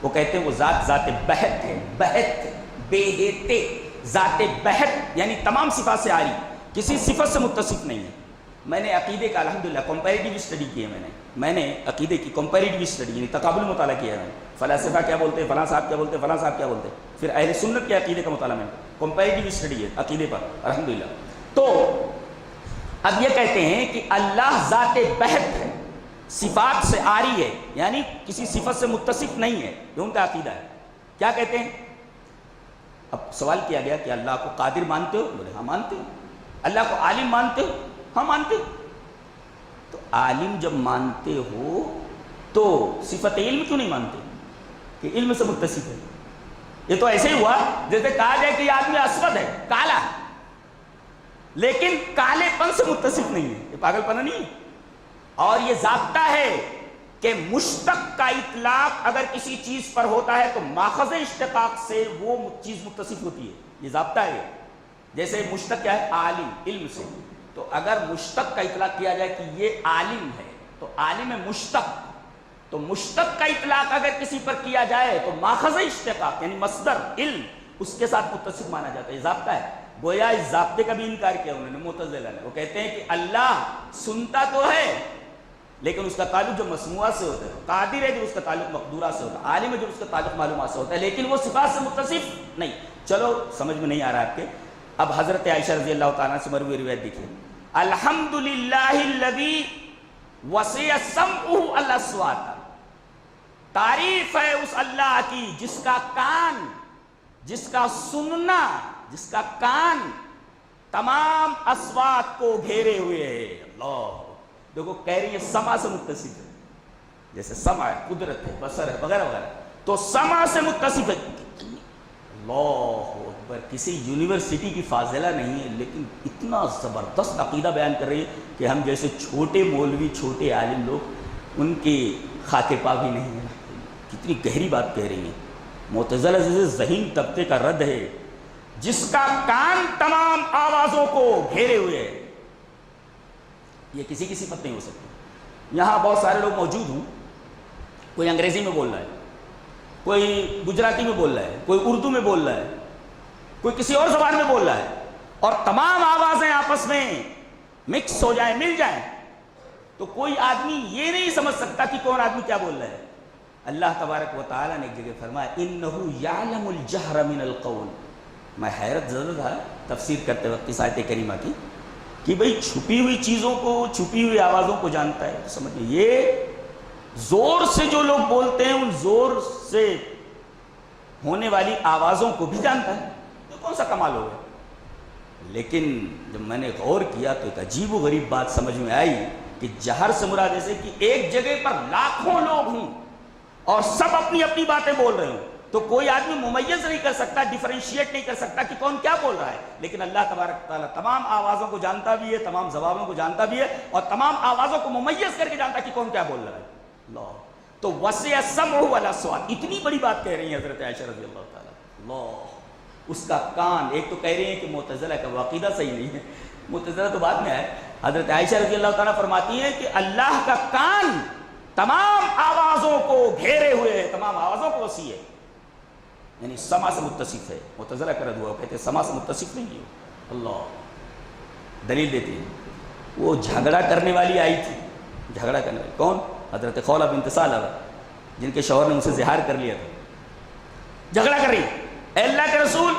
وہ کہتے ہیں وہ ذات بہت ہے، بہت بے ذات بہت یعنی تمام صفات سے آری، کسی صفت سے متصف نہیں ہے. میں نے عقیدے کا الحمدللہ کمپیریٹیو اسٹڈی کی ہے. میں نے عقیدے کی کمپیریٹیو اسٹڈی یعنی تقابل مطالعہ کیا ہے. فلاسفہ کیا بولتے ہیں، فلاں صاحب کیا بولتے ہیں، فلاں صاحب کیا بولتے ہیں، پھر اہل سنت کے عقیدے کا مطالعہ. میں کمپیریٹیو اسٹڈی ہے عقیدے پر الحمدللہ. تو اب یہ کہتے ہیں کہ اللہ ذات بہت ہے، صفات سے آری ہے، یعنی کسی صفت سے متصف نہیں ہے. یہ ان کا عقیدہ ہے. کیا کہتے ہیں؟ اب سوال کیا گیا کہ اللہ کو قادر مانتے ہو؟ بولے ہاں مانتے ہو. اللہ کو عالم مانتے ہو؟ ہاں مانتے ہو. تو عالم جب مانتے ہو تو صفت علم کیوں نہیں مانتے کہ علم سے متصف ہے؟ یہ تو ایسے ہی ہوا جیسے کہا جائے کہ یہ آدمی اسود ہے، کالا ہے. لیکن کالے پن سے متصف نہیں ہے، یہ پاگل پن نہیں ہے۔ اور یہ ضابطہ ہے کہ مشتق کا اطلاق اگر کسی چیز پر ہوتا ہے تو ماخذ اشتقاق سے وہ چیز متصف ہوتی ہے، یہ ضابطہ ہے۔ جیسے مشتق کیا ہے؟ عالم، علم سے، تو اگر مشتق کا اطلاق کیا جائے کہ یہ عالم ہے تو عالم ہے مشتق، تو مشتق کا اطلاق اگر کسی پر کیا جائے تو ماخذ اشتقاق یعنی مصدر علم اس کے ساتھ متصف مانا جاتا ہے، یہ ضابطہ ہے۔ گویا اس ضابطے کا بھی انکار کیا انہوں نے، معتزلہ نے۔ وہ کہتے ہیں کہ اللہ سنتا تو ہے لیکن اس کا تعلق جو مسموعہ سے ہوتا ہے، قادر ہے جو اس کا تعلق مقدورہ سے ہوتا ہے، عالم ہے جو اس کا تعلق معلومات سے ہوتا ہے، لیکن وہ صفات سے متصف نہیں۔ چلو سمجھ میں نہیں آ رہا آپ کے، اب حضرت عائشہ رضی اللہ تعالیٰ سے مروی روایت دیکھیے، الحمدللہ الذی وسع سمعہ الاصوات، تعریف ہے اس اللہ کی جس کا کان، جس کا سننا، جس کا کان تمام اصوات کو گھیرے ہوئے ہے۔ اللہ دیکھو کہہ رہی ہے سمع سے متصف ہے، جیسے سمع ہے، قدرت ہے، بصر ہے، وغیرہ وغیرہ، تو سمع سے متصف ہے۔ اللہ اکبر، کسی یونیورسٹی کی فاضلہ نہیں ہے لیکن اتنا زبردست عقیدہ بیان کر رہی ہے کہ ہم جیسے چھوٹے مولوی، چھوٹے عالم لوگ ان کے خاکے پا بھی نہیں ہیں۔ کتنی گہری بات کہہ رہی ہیں۔ معتزلہ جیسے ذہین طبقے کا رد ہے، جس کا کان تمام آوازوں کو گھیرے ہوئے ہے، یہ کسی کی صفت نہیں ہو سکتی۔ یہاں بہت سارے لوگ موجود ہوں، کوئی انگریزی میں بول رہا ہے، کوئی گجراتی میں بول رہا ہے، کوئی اردو میں بول رہا ہے، کوئی کسی اور زبان میں بول رہا ہے، اور تمام آوازیں آپس میں مکس ہو جائیں، مل جائیں، تو کوئی آدمی یہ نہیں سمجھ سکتا کہ کون آدمی کیا بول رہا ہے۔ اللہ تبارک و تعالیٰ نے ایک جگہ فرمایا اِنَّهُ يَعْلَمُ الْجَهْرَ مِنَ الْقَوْلِ، میں حیرت زدہ تھا تفسیر کرتے وقت اس آیت کریمہ کی کہ بھئی چھپی ہوئی چیزوں کو، چھپی ہوئی آوازوں کو جانتا ہے۔ سمجھئے یہ زور سے جو لوگ بولتے ہیں ان زور سے ہونے والی آوازوں کو بھی جانتا ہے، تو کون سا کمال ہوگا۔ لیکن جب میں نے غور کیا تو ایک عجیب و غریب بات سمجھ میں آئی کہ جہر سے مراد ایسے کہ ایک جگہ پر لاکھوں لوگ ہوں اور سب اپنی اپنی باتیں بول رہے ہوں، تو کوئی آدمی ممیز نہیں کر سکتا، ڈیفرینشیٹ نہیں کر سکتا کہ کون کیا بول رہا ہے۔ لیکن اللہ تبارک تعالیٰ تمام آوازوں کو جانتا بھی ہے، تمام زبانوں کو جانتا بھی ہے، اور تمام آوازوں کو ممیز کر کے جانتا کہ کون کیا بول رہا ہے۔ اللہ تو وسع سمعہ الاصوات، اتنی بڑی بات کہہ رہی ہیں حضرت عائشہ رضی اللہ تعالیٰ، اللہ اس کا کان۔ ایک تو کہہ رہی ہیں کہ معتزلہ کا عقیدہ صحیح نہیں ہے، معتزلہ تو بعد میں ہے۔ حضرت عائشہ رضی اللہ تعالیٰ فرماتی ہیں کہ اللہ کا کان تمام آوازوں کو گھیرے ہوئے ہے، تمام آوازوں کو وسیع ہے، یعنی سمع سے متصف ہے۔ معتزلہ کا رد ہوا، کہتے ہیں سمع سے متصف نہیں ہے۔ اللہ دلیل دیتے ہیں، وہ جھگڑا کرنے والی آئی تھی، جھگڑا کرنے والی کون؟ حضرت خولہ بنت ثعلبہ، جن کے شوہر نے ان سے زہار کر لیا تھا۔ جھگڑا کر رہی، اے اللہ کے رسول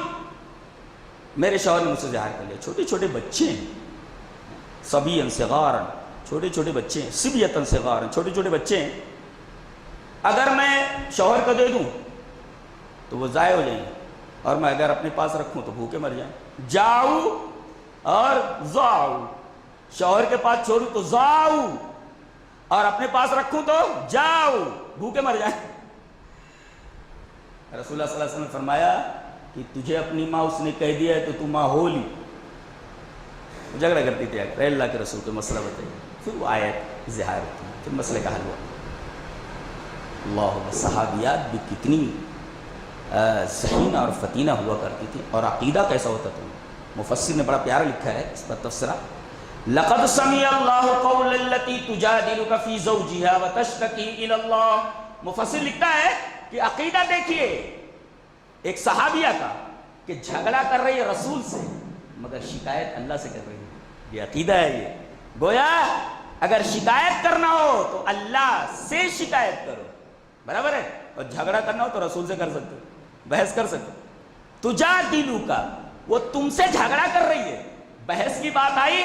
میرے شوہر نے مجھ سے زہار کر لیا، چھوٹے چھوٹے بچے ہیں، صبیًا صغارا، چھوٹے چھوٹے بچے ہیں، صبیۃ صغارا، چھوٹے چھوٹے بچے ہیں، اگر میں شوہر کو دے دوں تو وہ ضائع ہو جائیں گے، اور میں اگر اپنے پاس رکھوں تو بھوکے مر جائیں۔ جاؤ اور ضاؤ، شوہر کے پاس چھوڑوں تو ضاؤ، اور اپنے پاس رکھوں تو جاؤ، بھوکے مر جائیں۔ رسول اللہ صلی اللہ علیہ وسلم نے فرمایا کہ تجھے اپنی ماں اس نے کہہ دیا ہے تو تو ماں ہو لی۔ جھگڑا کرتی تھی، اگر اللہ کے رسول کو مسئلہ بتائیے، پھر وہ آیت زہار ہوتی ہے، پھر مسئلے کا حل ہوا۔ اللہ، صحابیات بھی کتنی ذہینہ اور فتینہ ہوا کرتی تھی، اور عقیدہ کیسا ہوتا تھا۔ مفسر نے بڑا پیارا لکھا ہے اس پر تفسیرہ، لقد سمع اللہ قول التي تجادلك في زوجها وتشتكي الى اللہ۔ مفسر لکھتا ہے کہ عقیدہ دیکھیے ایک صحابیہ کا کہ جھگڑا کر رہی ہے رسول سے مگر شکایت اللہ سے کر رہی ہے، یہ عقیدہ ہے۔ یہ گویا اگر شکایت کرنا ہو تو اللہ سے شکایت کرو، برابر ہے، اور جھگڑا کرنا ہو تو رسول سے کر سکتے ہو، بحث کر سکتے ہو۔ تجادلک، وہ تم سے جھگڑا کر رہی ہے، بحث کی بات آئی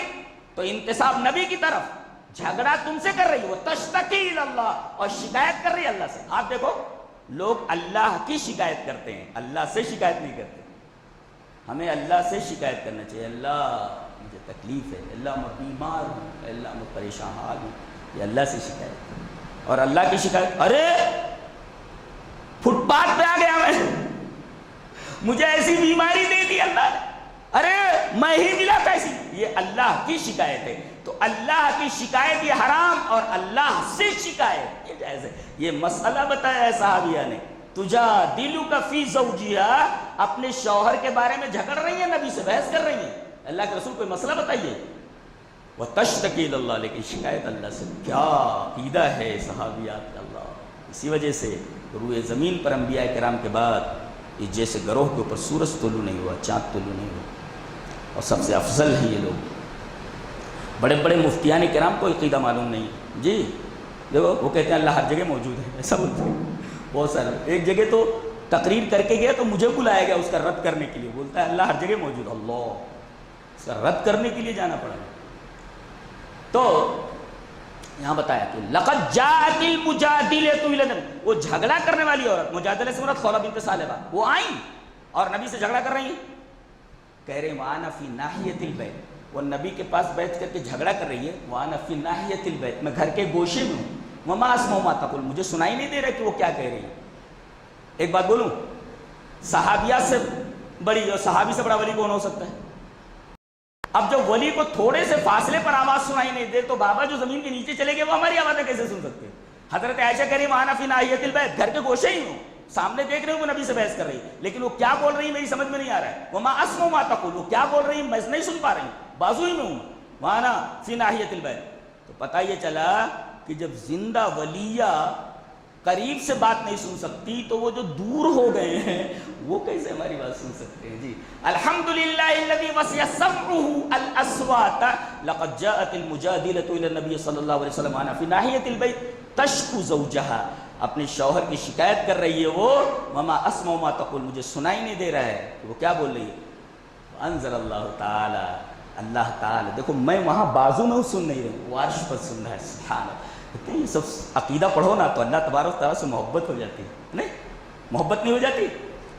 تو انتساب نبی کی طرف، جھگڑا تم سے کر رہی ہے، وہ تشتکی الی اللہ، اور شکایت کر رہی ہے اللہ سے۔ آپ دیکھو لوگ اللہ کی شکایت کرتے ہیں، اللہ سے شکایت نہیں کرتے۔ ہمیں اللہ سے شکایت کرنا چاہیے، اللہ مجھے تکلیف ہے، اللہ میں بیمار ہوں، اللہ میں پریشان حال ہوں، یہ اللہ سے شکایت۔ اور اللہ کی شکایت، ارے فٹ پاتھ پہ آ گیا میں، مجھے ایسی بیماری دے دی اللہ نے، ارے میں ہی ملا کیسی؟ یہ اللہ کی شکایت ہے. تو اللہ کی شکایت یہ حرام اور اللہ سے شکایت یہ جائز ہے. یہ مسئلہ بتایا ہے صحابیہ نے. تجادلک فی زوجہا، اپنے شوہر کے بارے میں جھگڑ رہی ہیں، نبی سے بحث کر رہی ہیں. اللہ کے رسول کوئی مسئلہ بتائیے. وتشتکی اللہ، لیکن شکایت اللہ سے. کیا عقیدہ ہے صحابیات کا. اللہ اسی وجہ سے روئے زمین پر انبیاء کرام کے بعد یہ جیسے گروہ کے اوپر سورج طلوع نہیں ہوا، چاند طلوع نہیں ہوا، اور سب سے افضل ہیں یہ لوگ. بڑے بڑے مفتیان کرام کو عقیدہ معلوم نہیں. جی دیکھو وہ کہتے ہیں اللہ ہر جگہ موجود ہے، ایسا بولتے ہیں بہت سارے. ایک جگہ تو تقریر کر کے گیا تو مجھے بلایا گیا اس کا رد کرنے کے لیے. بولتا ہے اللہ ہر جگہ موجود. اللہ اس کا رد کرنے کے لیے جانا پڑا. تو یہاں بتایا کہ لقد جاءت المجادلۃ الی النبی، وہ جھگڑا کرنے والی عورت، مجادلہ سے مراد خولہ بنت ثعلبہ، وہ آئیں اور نبی سے جھگڑا کر رہی ہیں. کہہ رہے ہیں وانا فی ناحیۃ البیت، وہ نبی کے پاس بیٹھ کر کے جھگڑا کر رہی ہے. وانا فی ناحیۃ البیت، میں گھر کے گوشے میں ہوں. وما اسمع ما تقول، مجھے سنائی نہیں دے رہا کہ وہ کیا کہہ رہی ہے. ایک بات بولوں، صحابیات سے بڑی اور صحابی سے بڑا ولی کون ہو سکتا ہے؟ اب جب ولی کو تھوڑے سے فاصلے پر آواز سنائی نہیں دے تو بابا جو زمین کے نیچے چلے گئے وہ ہماری آوازیں کیسے سن سکتے ہیں؟ حضرت عائشہ کہہ رہی وانا فی ناحیۃ البیت، گھر کے گوشے ہی ہوں، سامنے دیکھ رہے ہوں وہ نبی سے بحث کر رہی ہے، لیکن وہ کیا بول رہی ہے میری سمجھ میں نہیں آ رہا ہے. وما اسمع ما تقول، وہ کیا بول رہی ہے میں نہیں سن پا رہی ہوں، بازو ہی میں ہوں. وانا فی ناحیۃ البیت. تو پتہ یہ چلا کہ جب زندہ ولیہ قریب سے بات نہیں سن سکتی تو وہ جو دور ہو گئے ہیں وہ کیسے ہماری بات سن سکتے ہیں؟ جی الحمدللہ الذی وسع سمعہ الاصوات لقد جاءت المجادلۃ الی النبی صلی اللہ علیہ وسلم وانا فی ناحیۃ البیت تشکو زوجہا، اپنے شوہر کی شکایت کر رہی ہے وہ. وما اسمع ما تقول، مجھے سنائی نہیں دے رہا ہے کہ وہ کیا بول رہی ہے. انزل اللہ تعالی، اللہ تعالی دیکھو میں وہاں بازو میں ہوں سن نہیں رہا ہوں، وہ عرش پر سن رہا ہے. سبحان اللہ. یہ سب عقیدہ پڑھو نا تو اللہ تبارک و تعالیٰ سے محبت ہو جاتی ہے. نہیں محبت نہیں ہو جاتی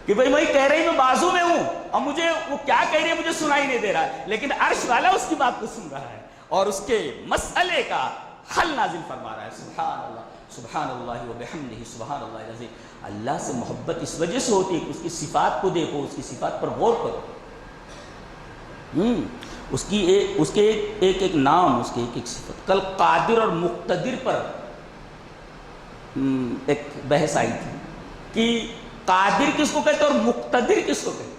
کہ بھئی میں کہہ رہی میں بازو میں ہوں اور مجھے وہ کیا کہہ رہی ہے مجھے سنائی نہیں دے رہا ہے، لیکن عرش والا اس کی بات کو سن رہا ہے اور اس کے مسئلے کا حل نازل فرما رہا ہے. سبحان اللہ، سبحان اللہ وبحمدہ، سبحان اللہ العظیم. اللہ سے محبت اس وجہ سے ہوتی ہے کہ اس کی صفات کو دیکھو، اس کی صفات پر غور کرو. اس کے ایک نام، اس کے ایک صفت. کل قادر اور مقتدر پر ایک بحث آئی تھی کہ قادر کس کو کہتے اور مقتدر کس کو کہتے.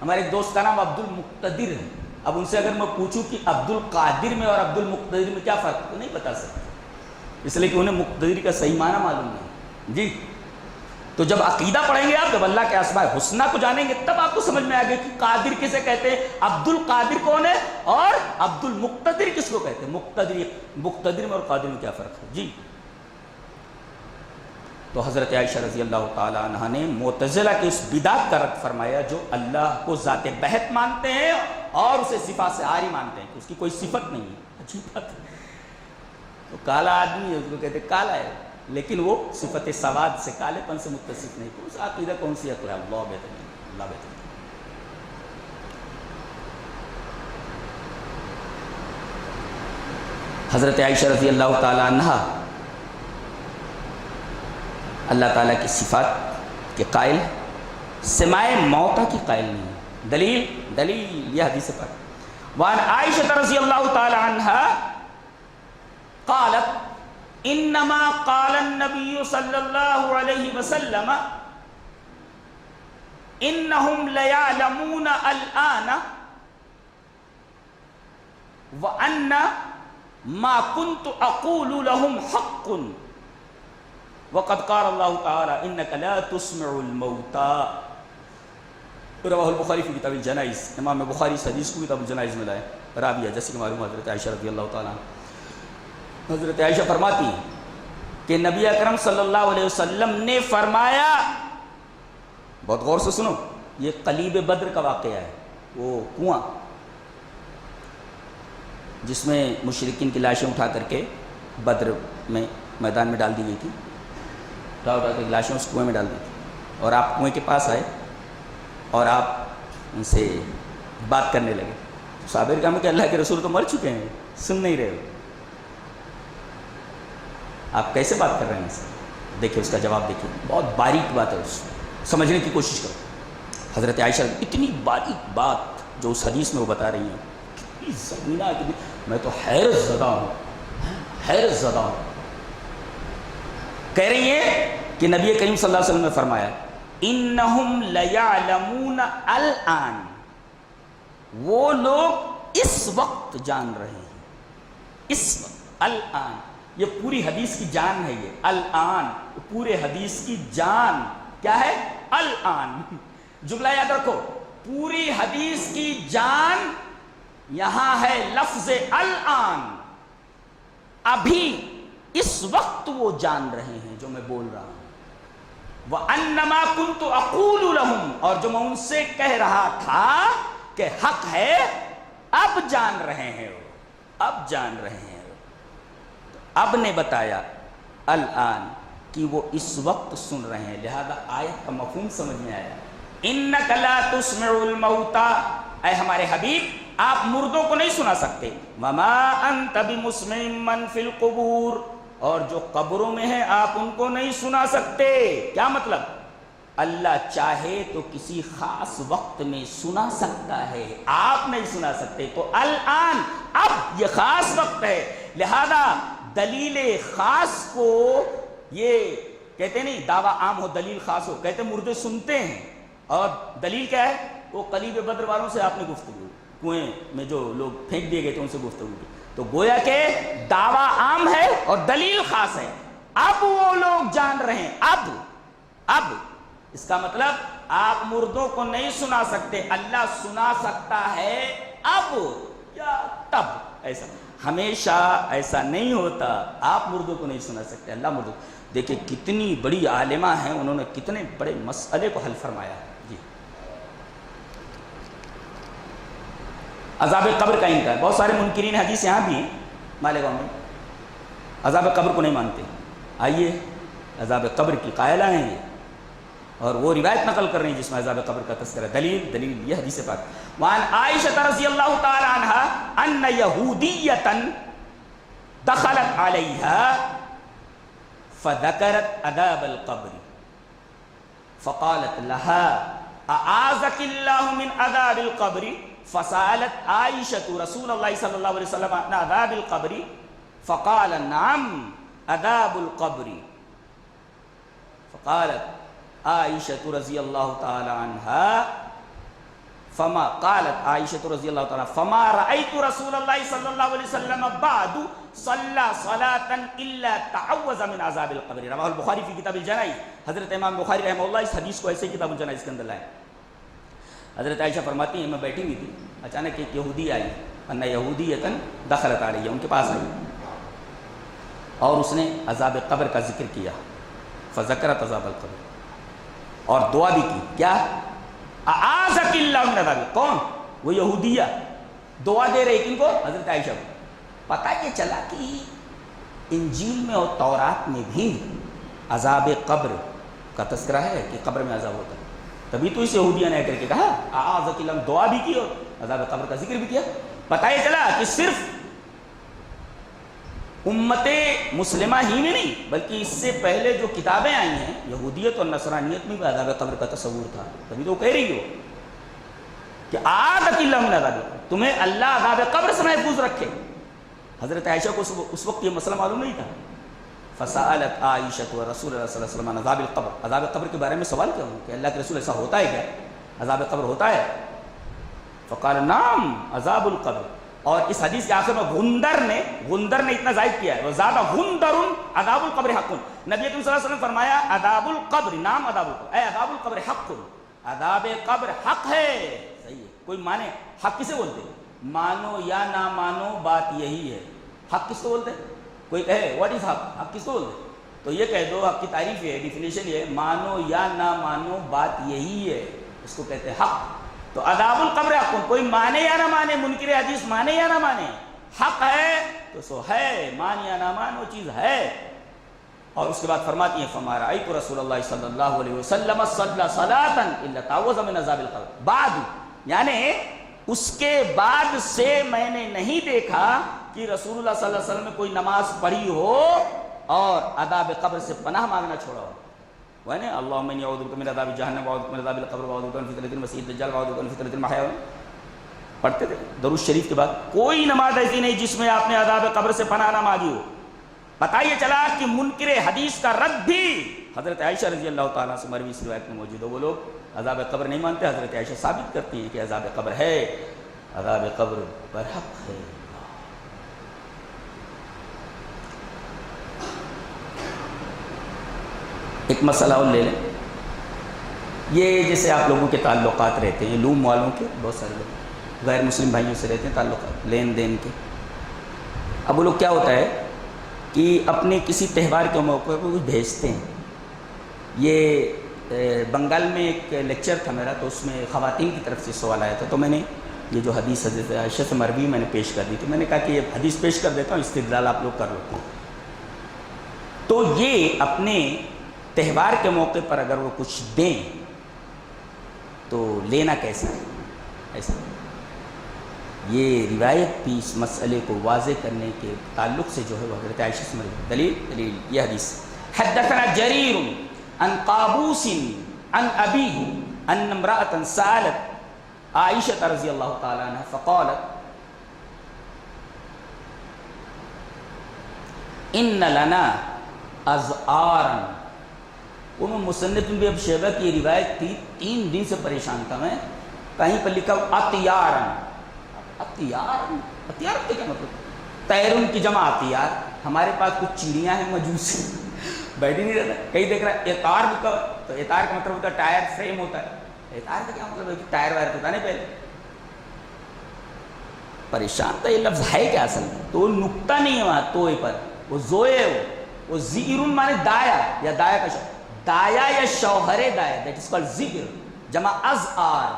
ہمارے ایک دوست کا نام عبد المقتدر ہے. اب ان سے اگر میں پوچھوں کہ عبد القادر میں اور عبد المقتدر میں کیا فرق، تو نہیں بتا سکتے، اس لیے کہ انہیں مقتدر کا صحیح معنی معلوم نہیں. جی تو جب عقیدہ پڑھیں گے آپ، جب اللہ کے اسماء الحسنی کو جانیں گے تب آپ کو سمجھ میں آئے گا کہ قادر کسے کہتے ہیں، عبد القادر کون ہے اور عبد المقتدر کس کو کہتے ہیں. مقتدر میں اور قادر میں کیا فرق ہے. جی تو حضرت عائشہ رضی اللہ تعالی عنہ نے معتزلہ کے اس بدعت کا رد فرمایا جو اللہ کو ذات بہت مانتے ہیں اور اسے صفات سے عاری مانتے ہیں کہ اس کی کوئی صفت نہیں ہے. عجیب بات ہے. تو کالا آدمی ہے اس کو کہتے کالا ہے، لیکن وہ صفت سواد سے، کالے پن سے متصف نہیں. تو اس عقیدہ کون سی عقل ہے؟ اللہ بہتر نہیں، اللہ بہتر. حضرت عائشہ رضی اللہ تعالی عنہ اللہ تعالیٰ کی صفات کے قائل، سماع موتا کی قائل نہیں. دلیل یہ حدیث پر. وعن عائشہ رضی اللہ تعالی عنہ قالت انما قال النبی صلی اللہ علیہ وسلم انہم لیعلمون الآن وان ما كنت اقول لهم حق وقد قال اللہ تعالی انک لا تسمع الموتى. رواہ البخاری فی کتاب الجنائز. امام بخاری اس حدیث کو کتاب الجنائز میں لائے. راویہ جیسے کہ معلوم حضرت عائشہ رضی اللہ تعالیٰ. حضرت عائشہ فرماتی ہیں کہ نبی اکرم صلی اللہ علیہ وسلم نے فرمایا، بہت غور سے سنو، یہ قلیب بدر کا واقعہ ہے. وہ کنواں جس میں مشرکین کی لاشیں اٹھا کر کے بدر میں میدان میں ڈال دی گئی تھی، اٹھا کے لاشیں اس کنویں میں ڈال دی تھی، اور آپ کنویں کے پاس آئے اور آپ ان سے بات کرنے لگے. صحابہ کرام کہ اللہ کے رسول تو مر چکے ہیں، سن نہیں رہے ہو، آپ کیسے بات کر رہے ہیں؟ دیکھیں اس کا جواب، دیکھیں بہت باریک بات ہے، اس سمجھنے کی کوشش کرو. حضرت عائشہ اتنی باریک بات جو اس حدیث میں وہ بتا رہی ہیں، کتنی زمینہ، میں تو حیرت زدہ ہوں، حیرت زدہ ہوں. کہہ رہی ہیں کہ نبی کریم صلی اللہ علیہ وسلم نے فرمایا انہم لیعلمون الان، وہ لوگ اس وقت جان رہے ہیں، اس وقت، الان، یہ پوری حدیث کی جان ہے، یہ الان پورے حدیث کی جان کیا ہے؟ الان. جملہ یاد رکھو، پوری حدیث کی جان یہاں ہے لفظ الان، ابھی اس وقت وہ جان رہے ہیں جو میں بول رہا ہوں. وَأَنَّمَا كُنْتُ أَقُولُ لَهُمْ، اور جو میں ان سے کہہ رہا تھا کہ حق ہے، اب جان رہے ہیں وہ، اب جان رہے ہیں وہ. اب نے بتایا الان کہ وہ اس وقت سن رہے ہیں، لہذا آیت کا مفہوم سمجھ میں آیا. اِنَّكَ لَا تُسْمِعُ الْمَوْتَى، اے ہمارے حبیب آپ مردوں کو نہیں سنا سکتے. وَمَا أَنْتَ بِمُسْمِعٍ مَّن فِي الْقُبُورِ، اور جو قبروں میں ہیں آپ ان کو نہیں سنا سکتے. کیا مطلب؟ اللہ چاہے تو کسی خاص وقت میں سنا سکتا ہے، آپ نہیں سنا سکتے. تو الان، اب یہ خاص وقت ہے، لہذا دلیل خاص کو یہ کہتے نہیں دعویٰ عام ہو دلیل خاص ہو، کہتے مردے سنتے ہیں. اور دلیل کیا ہے؟ وہ قلیب بدر والوں سے آپ نے گفتگو، کنویں میں جو لوگ پھینک دیے گئے تھے ان سے گفتگو کی. تو گویا کہ دعویٰ عام ہے اور دلیل خاص ہے. اب وہ لوگ جان رہے ہیں، اب اس کا مطلب آپ مردوں کو نہیں سنا سکتے، اللہ سنا سکتا ہے اب یا تب. ایسا ہمیشہ ایسا نہیں ہوتا، آپ مردوں کو نہیں سنا سکتے، اللہ مردوں. دیکھیں کتنی بڑی عالمہ ہیں، انہوں نے کتنے بڑے مسئلے کو حل فرمایا. جی، عذاب قبر کا انکار. بہت سارے منکرین حدیث یہاں بھی ہیں مالیگاؤں میں، عذاب قبر کو نہیں مانتے. آئیے عذاب قبر کی قائلہ ہیں یہ، اور وہ روایت نقل کر رہے ہیں جس میں عذاب قبر کا تذکرہ. دلیل یہ حدیث پاک. وعن عائشہ رضی اللہ تعالی عنہا ان یہودیۃ دخلت علیہا فذکرت عذاب القبر فقالت لها اعاذک اللہ من عذاب القبر فسألت عائشة رسول اللہ صلی اللہ علیہ وسلم عن عذاب القبر فقال نعم عذاب القبر. فقالت عائشة رضی اللہ تعالی عنہا فما قالت عائشة رضی اللہ تعالی فما رأيت رسول اللہ صلی اللہ علیہ وسلم بعد صلى صلاة الا تعوذ من عذاب القبر. رواہ البخاری فی کتاب الجنائز. حضرت امام بخاری رحمہ اللہ اس حدیث کو ایسے کتاب الجنائز کے اندر لائے. حضرت عائشہ فرماتی ہیں میں بیٹھی ہوئی تھی، اچانک ایک یہودی آئی، ان یہودیۃ دخلت علیہ، ان کے پاس آئی اور اس نے عذاب قبر کا ذکر کیا. فذکرت عذاب القبر، اور دعا بھی کی. کیا؟ اعاذک اللہ من عذاب. کون؟ وہ یہودیہ دعا دے رہی کن کو؟ حضرت عائشہ کو. پتہ یہ چلا کہ انجیل میں اور تورات میں بھی عذاب قبر کا تذکرہ ہے کہ قبر میں عذاب ہوتا ہے. تبھی تو اس یہودیہ نے کر کے کہا اعاذک اللہ، دعا بھی کی اور عذاب قبر کا ذکر بھی کیا. پتہ یہ چلا کہ صرف امت مسلمہ ہی میں نہیں بلکہ اس سے پہلے جو کتابیں آئی ہیں یہودیت اور نصرانیت میں بھی عذاب قبر کا تصور تھا. تبھی تو کہہ رہی ہو کہ اعاذک اللہ من عذاب، تمہیں اللہ عذاب قبر سے محفوظ رکھے. حضرت عائشہ کو اس وقت یہ مسئلہ معلوم نہیں تھا. فسألت عائشہ رسول اللہ صلی اللہ علیہ وسلم عن عذاب القبر، عذاب قبر کے بارے میں سوال کیا ہوں کہ اللہ کے رسول ایسا ہوتا ہے کیا، عذاب قبر ہوتا ہے؟ فقال نعم عذاب القبر. اور اس حدیث کے آخر میں غندر نے اتنا زائد کیا ہے، وزاد غندر عذاب القبر حق. نبی صلی اللہ علیہ وسلم فرمایا عذاب القبر، نام عذاب القبر، اے عذاب القبر حق، عذاب قبر حق ہے. صحیح ہے. کوئی مانے حق کسے بولتے ہیں؟ مانو یا نہ مانو بات یہی ہے. حق کس کو بولتے ہیں؟ کوئی کہے واٹ از حق، حق کس کو بولتے ہیں؟ تو یہ کہہ دو حق کی تعریف ہے، ڈیفینیشن یہ ہے مانو یا نہ مانو بات یہی ہے، اس کو کہتے ہیں حق. تو عذاب القبر حق، کوئی مانے یا نہ مانے، منکر حدیث مانے یا نہ مانے، حق ہے تو سو ہے، مان یا نہ مان وہ چیز ہے. اور اس کے بعد فرماتی ہیں فما رأیت رسول اللہ صلی اللہ علیہ وسلم صلی صلاۃ الا تعوذ من عذاب القبر. بعد یعنی اس کے بعد سے میں نے نہیں دیکھا کہ رسول اللہ صلی اللہ علیہ وسلم نے کوئی نماز پڑھی ہو اور عذاب قبر سے پناہ مانگنا چھوڑا ہو. وہ ہے نا اللہم انی اعوذ بک من عذاب جہنم واعوذ بک من عذاب القبر واعوذ بک من فتنۃ المسیح الدجال واعوذ بک من فتنۃ المحیا پڑھتے تھے درود شریف کے بعد. کوئی نماز ایسی نہیں جس میں آپ نے عذاب قبر سے پناہ نہ مانگی ہو. پتہ یہ چلا کہ منکر حدیث کا رد بھی حضرت عائشہ رضی اللہ تعالیٰ سے مروی اس روایت میں موجود ہے. وہ لوگ عذاب قبر نہیں مانتے, حضرت عائشہ ثابت کرتی ہیں کہ عذاب قبر ہے, عذاب قبر برحق ہے. ایک مسئلہ اور لے لیں, یہ جیسے آپ لوگوں کے تعلقات رہتے ہیں, لوم والوں کے بہت سارے لوگ غیر مسلم بھائیوں سے رہتے ہیں تعلقات لین دین کے. اب وہ لوگ کیا ہوتا ہے کہ اپنے کسی تہوار کے موقع پہ کچھ بھیجتے ہیں. یہ بنگال میں ایک لیکچر تھا میرا, تو اس میں خواتین کی طرف سے سوال آیا تھا, تو میں نے یہ جو حدیث حضرت عائشہ سے مروی میں نے پیش کر دی تھی. میں نے کہا کہ یہ حدیث پیش کر دیتا ہوں, استدلال آپ لوگ کر لو. تو یہ اپنے تہوار کے موقع پر اگر وہ کچھ دیں تو لینا کیسا ہے؟ ایسا یہ روایت بھی اس مسئلے کو واضح کرنے کے تعلق سے جو ہے وہ حضرت عائشہ سے مروی. دلیل یہ حدیث, حدثنا جریر عن قابوس عن ابیہ ان امرأة سألت عائشہ رضی اللہ تعالی عنہ فقالت ان لنا ازعارا. وہ میں مصنف بھی اب شیبہ کی یہ روایت تھی, 3 دن سے پریشان تھا میں. کہیں پر لکھا اطیارا. اطیار تو کیا مطلب؟ تیرون کی جمع اطیار. ہمارے پاس کچھ چڑیاں ہیں مجوسی, بیٹھ ہی نہیں رہتا. کہیں دیکھ رہا ہے اطار بھی کا, تو اطار کا مطلب ہوتا ہے ٹائر فریم ہوتا ہے. اطار کا کیا مطلب ہے؟ ٹائر وائر ہوتا نہیں پہلے. پریشان تھا یہ لفظ ہے کیا اصل میں. تو نقطہ نہیں ہے وہاں توئے پر, وہ زوئے ہو, وہ زیرون مانے دایا یا دایا کا شوہر, دایا یا شوہر دایا, دیٹ از کالڈ ذکر. جمع ازعار.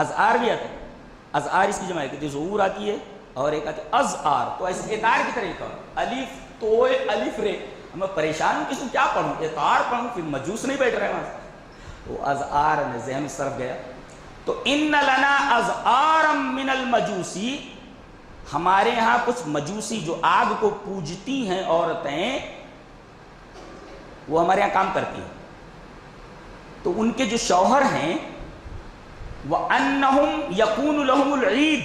ازعار بھی آتا ہے, ازعار اس کی جمع ہے کہ ظہور آتی ہے اور ایک آتی ہے ازعار. تو ایسے اطار کی طرح لکھا الف توئے الف رے. میں پریشان ہوں کس کو کیا پڑھوں, اطار پڑھوں, پھر مجوس نہیں بیٹھ رہے وہاں سے. تو ازعار میں ذہن اس طرف گیا. تو ان لنا ازعارا من المجوسی, ہمارے ہاں کچھ مجوسی جو آگ کو پوجتی ہیں عورتیں, وہ ہمارے یہاں کام کرتی ہیں. تو ان کے جو شوہر ہیں وَأَنَّهُمْ يَكُونُ لَهُمُ الْعِيدُ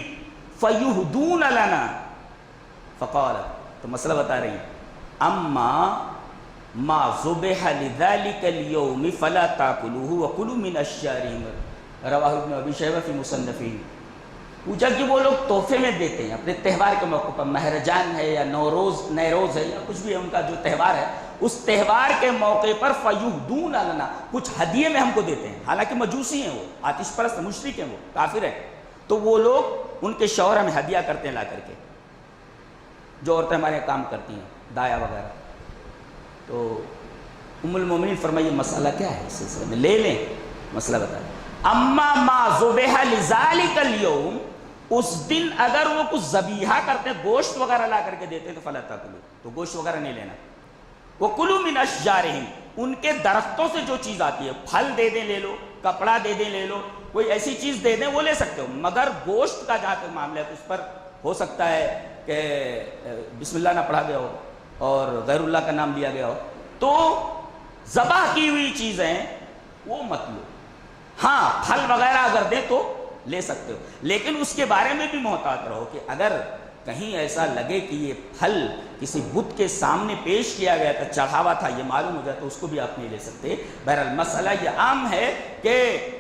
فَيُهْدُونَ لَنَا فَقَالَ. تو مسئلہ بتا رہی ہیں, اما ما ذُبِحَ لِذَلِكَ الْيَوْمِ فَلَا تَأْكُلُوهُ وَكُلُوا مِنْ أَشْجَارِهِمْ رواہ ابن ابی شیبہ فی مصنفہ. پوچھا کہ وہ لوگ تحفے میں دیتے ہیں اپنے تہوار کے موقع پر, مہرجان ہے یا نیروز ہے یا کچھ بھی ہے ان کا جو تہوار ہے, اس تہوار کے موقع پر فیہدون لنا, کچھ ہدیے میں ہم کو دیتے ہیں. حالانکہ مجوسی ہیں, وہ آتش پرست مشرک ہیں, وہ کافر ہیں. تو وہ لوگ ان کے شوہر ہمیں ہدیہ کرتے ہیں لا کر کے, جو عورتیں ہمارے یہاں کام کرتی ہیں دایا وغیرہ. تو ام المومنین فرمائیے مسئلہ کیا ہے اس سلسلے میں, لے لیں مسئلہ بتا دیں. اما ما ذبح لذالک اليوم, اس دن اگر وہ کچھ ذبیحہ کرتے ہیں, گوشت وغیرہ لا کر کے دیتے ہیں, تو فلا تاکلوا, تو گوشت وغیرہ نہیں لینا. وَكُلُوا مِنْ أَشْجَارِهِمْ, ان کے درختوں سے جو چیز آتی ہے, پھل دے دیں لے لو, کپڑا دے دیں لے لو, کوئی ایسی چیز دے دیں وہ لے سکتے ہو. مگر گوشت کا جہاں تک معاملہ ہے تو اس پر ہو سکتا ہے کہ بسم اللہ نہ پڑھا گیا ہو اور غیر اللہ کا نام لیا گیا ہو, تو ذبح کی ہوئی چیزیں وہ مت لو. ہاں پھل وغیرہ اگر دیں تو لے سکتے ہو, لیکن اس کے بارے میں بھی محتاط رہو کہ اگر کہیں ایسا لگے کہ یہ پھل کسی بت کے سامنے پیش کیا گیا تھا, چڑھاوا تھا, یہ معلوم ہو جائے تو اس کو بھی آپ نہیں لے سکتے. بہرحال مسئلہ یہ عام ہے کہ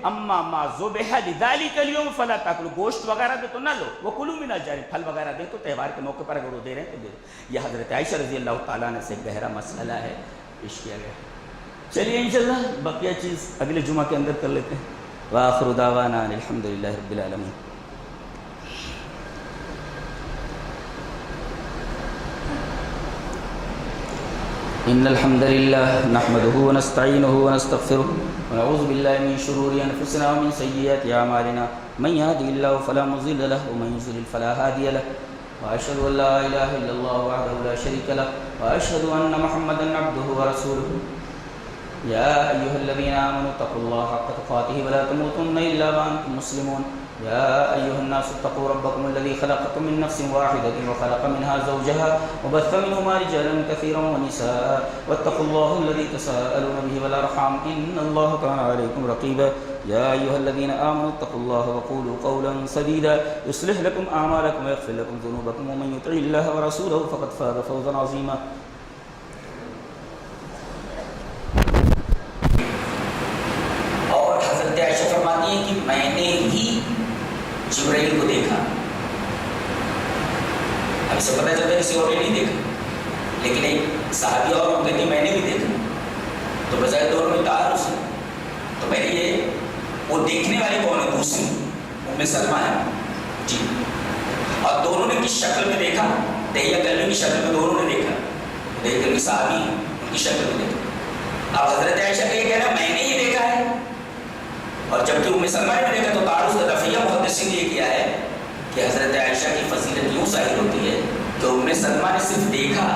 اما ما ذبح لذالک اليوم فلا تاکلوا, گوشت وغیرہ دے تو نہ لو. وکلوا من الجار, پھل وغیرہ دے تو تہوار کے موقع پر اگر وہ دے رہے ہیں تو دے دو. یہ حضرت عائشہ رضی اللہ تعالیٰ عنہ سے گہرا مسئلہ ہے, پیش کیا گیا. چلیے انشاءاللہ بقیہ چیز اگلے جمعہ کے اندر کر لیتے ہیں. وآخر دعوانا الحمدللہ رب العالمین. ان الحمد لله نحمده ونستعينه ونستغفره ونعوذ بالله من شرور انفسنا ومن سيئات اعمالنا من يهده الله فلا مضل له ومن يضلل فلا هادي له واشهد ان لا اله الا الله وحده لا شريك له واشهد ان محمدا عبده ورسوله. يا أيها الذين آمنوا اتقوا الله حق تقاته ولا تموتن إلا وأنتم مسلمون يا أيها الناس اتقوا ربكم الذي خلقكم من نفس واحدة وخلق منها زوجها وبث منهما رجالا كثيرا ونساء واتقوا الله الذي تساءلون به والأرحام إن الله كان عليكم رقيبا يا أيها الذين آمنوا اتقوا الله وقولوا قولا سديدا يصلح لكم أعمالكم ويغفر لكم ذنوبكم ومن يطع الله ورسوله فقد فاز فوزا عظيما اور حضرت عائشہ فرماتی ہیں کہ میں نے ہی جبرائیل کو دیکھا. اب اسے پتہ چلتا ہے کسی اور نے نہیں دیکھا, لیکن ایک صحابی اور ہم کہتے ہیں میں نے بھی دیکھا. تو بظاہر دونوں میں تعارض ہے. تو میں نے یہ وہ دیکھنے والی کون ہے؟ دوسری ام سلمہ ہے جی. اور دونوں نے کس شکل میں دیکھا؟ دہیہ کلبی کی شکل میں دونوں نے دیکھا. دہیہ کلبی صحابی ہیں, ان کی شکل میں دیکھا. اب حضرت عائشہ کا یہ کہنا میں نے یہ دیکھا ہے, اور جبکہ ام سلمہ نے دیکھا. تو تعارض کا دفعیہ محدثین نے یہ کیا ہے کہ حضرت عائشہ کی فضیلت یوں ظاہر ہوتی ہے کہ ام سلمہ نے صرف دیکھا,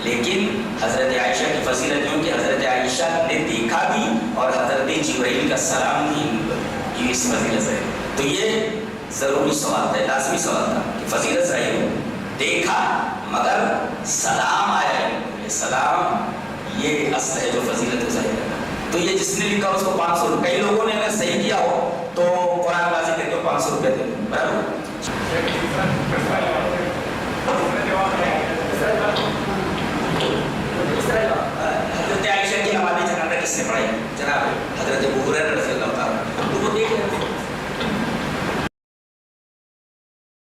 لیکن حضرت عائشہ کی فضیلت یوں کہ حضرت عائشہ نے دیکھا بھی اور حضرت جبرائیل کا سلام بھی یہ اس فضیلت ہے. تو یہ ضروری سوال تھا, لازمی سوال تھا کہ فضیلت ظاہر ہو. دیکھا مگر سلام آیا, سلام یہ اصل ہے جو فضیلت کو ظاہر کرنا. تو یہ جس نے لکھا اس کو 500 روپئے. کئی لوگوں نے اگر صحیح کیا ہو تو قرآن بازی کر کے 500 روپئے دیں. برابر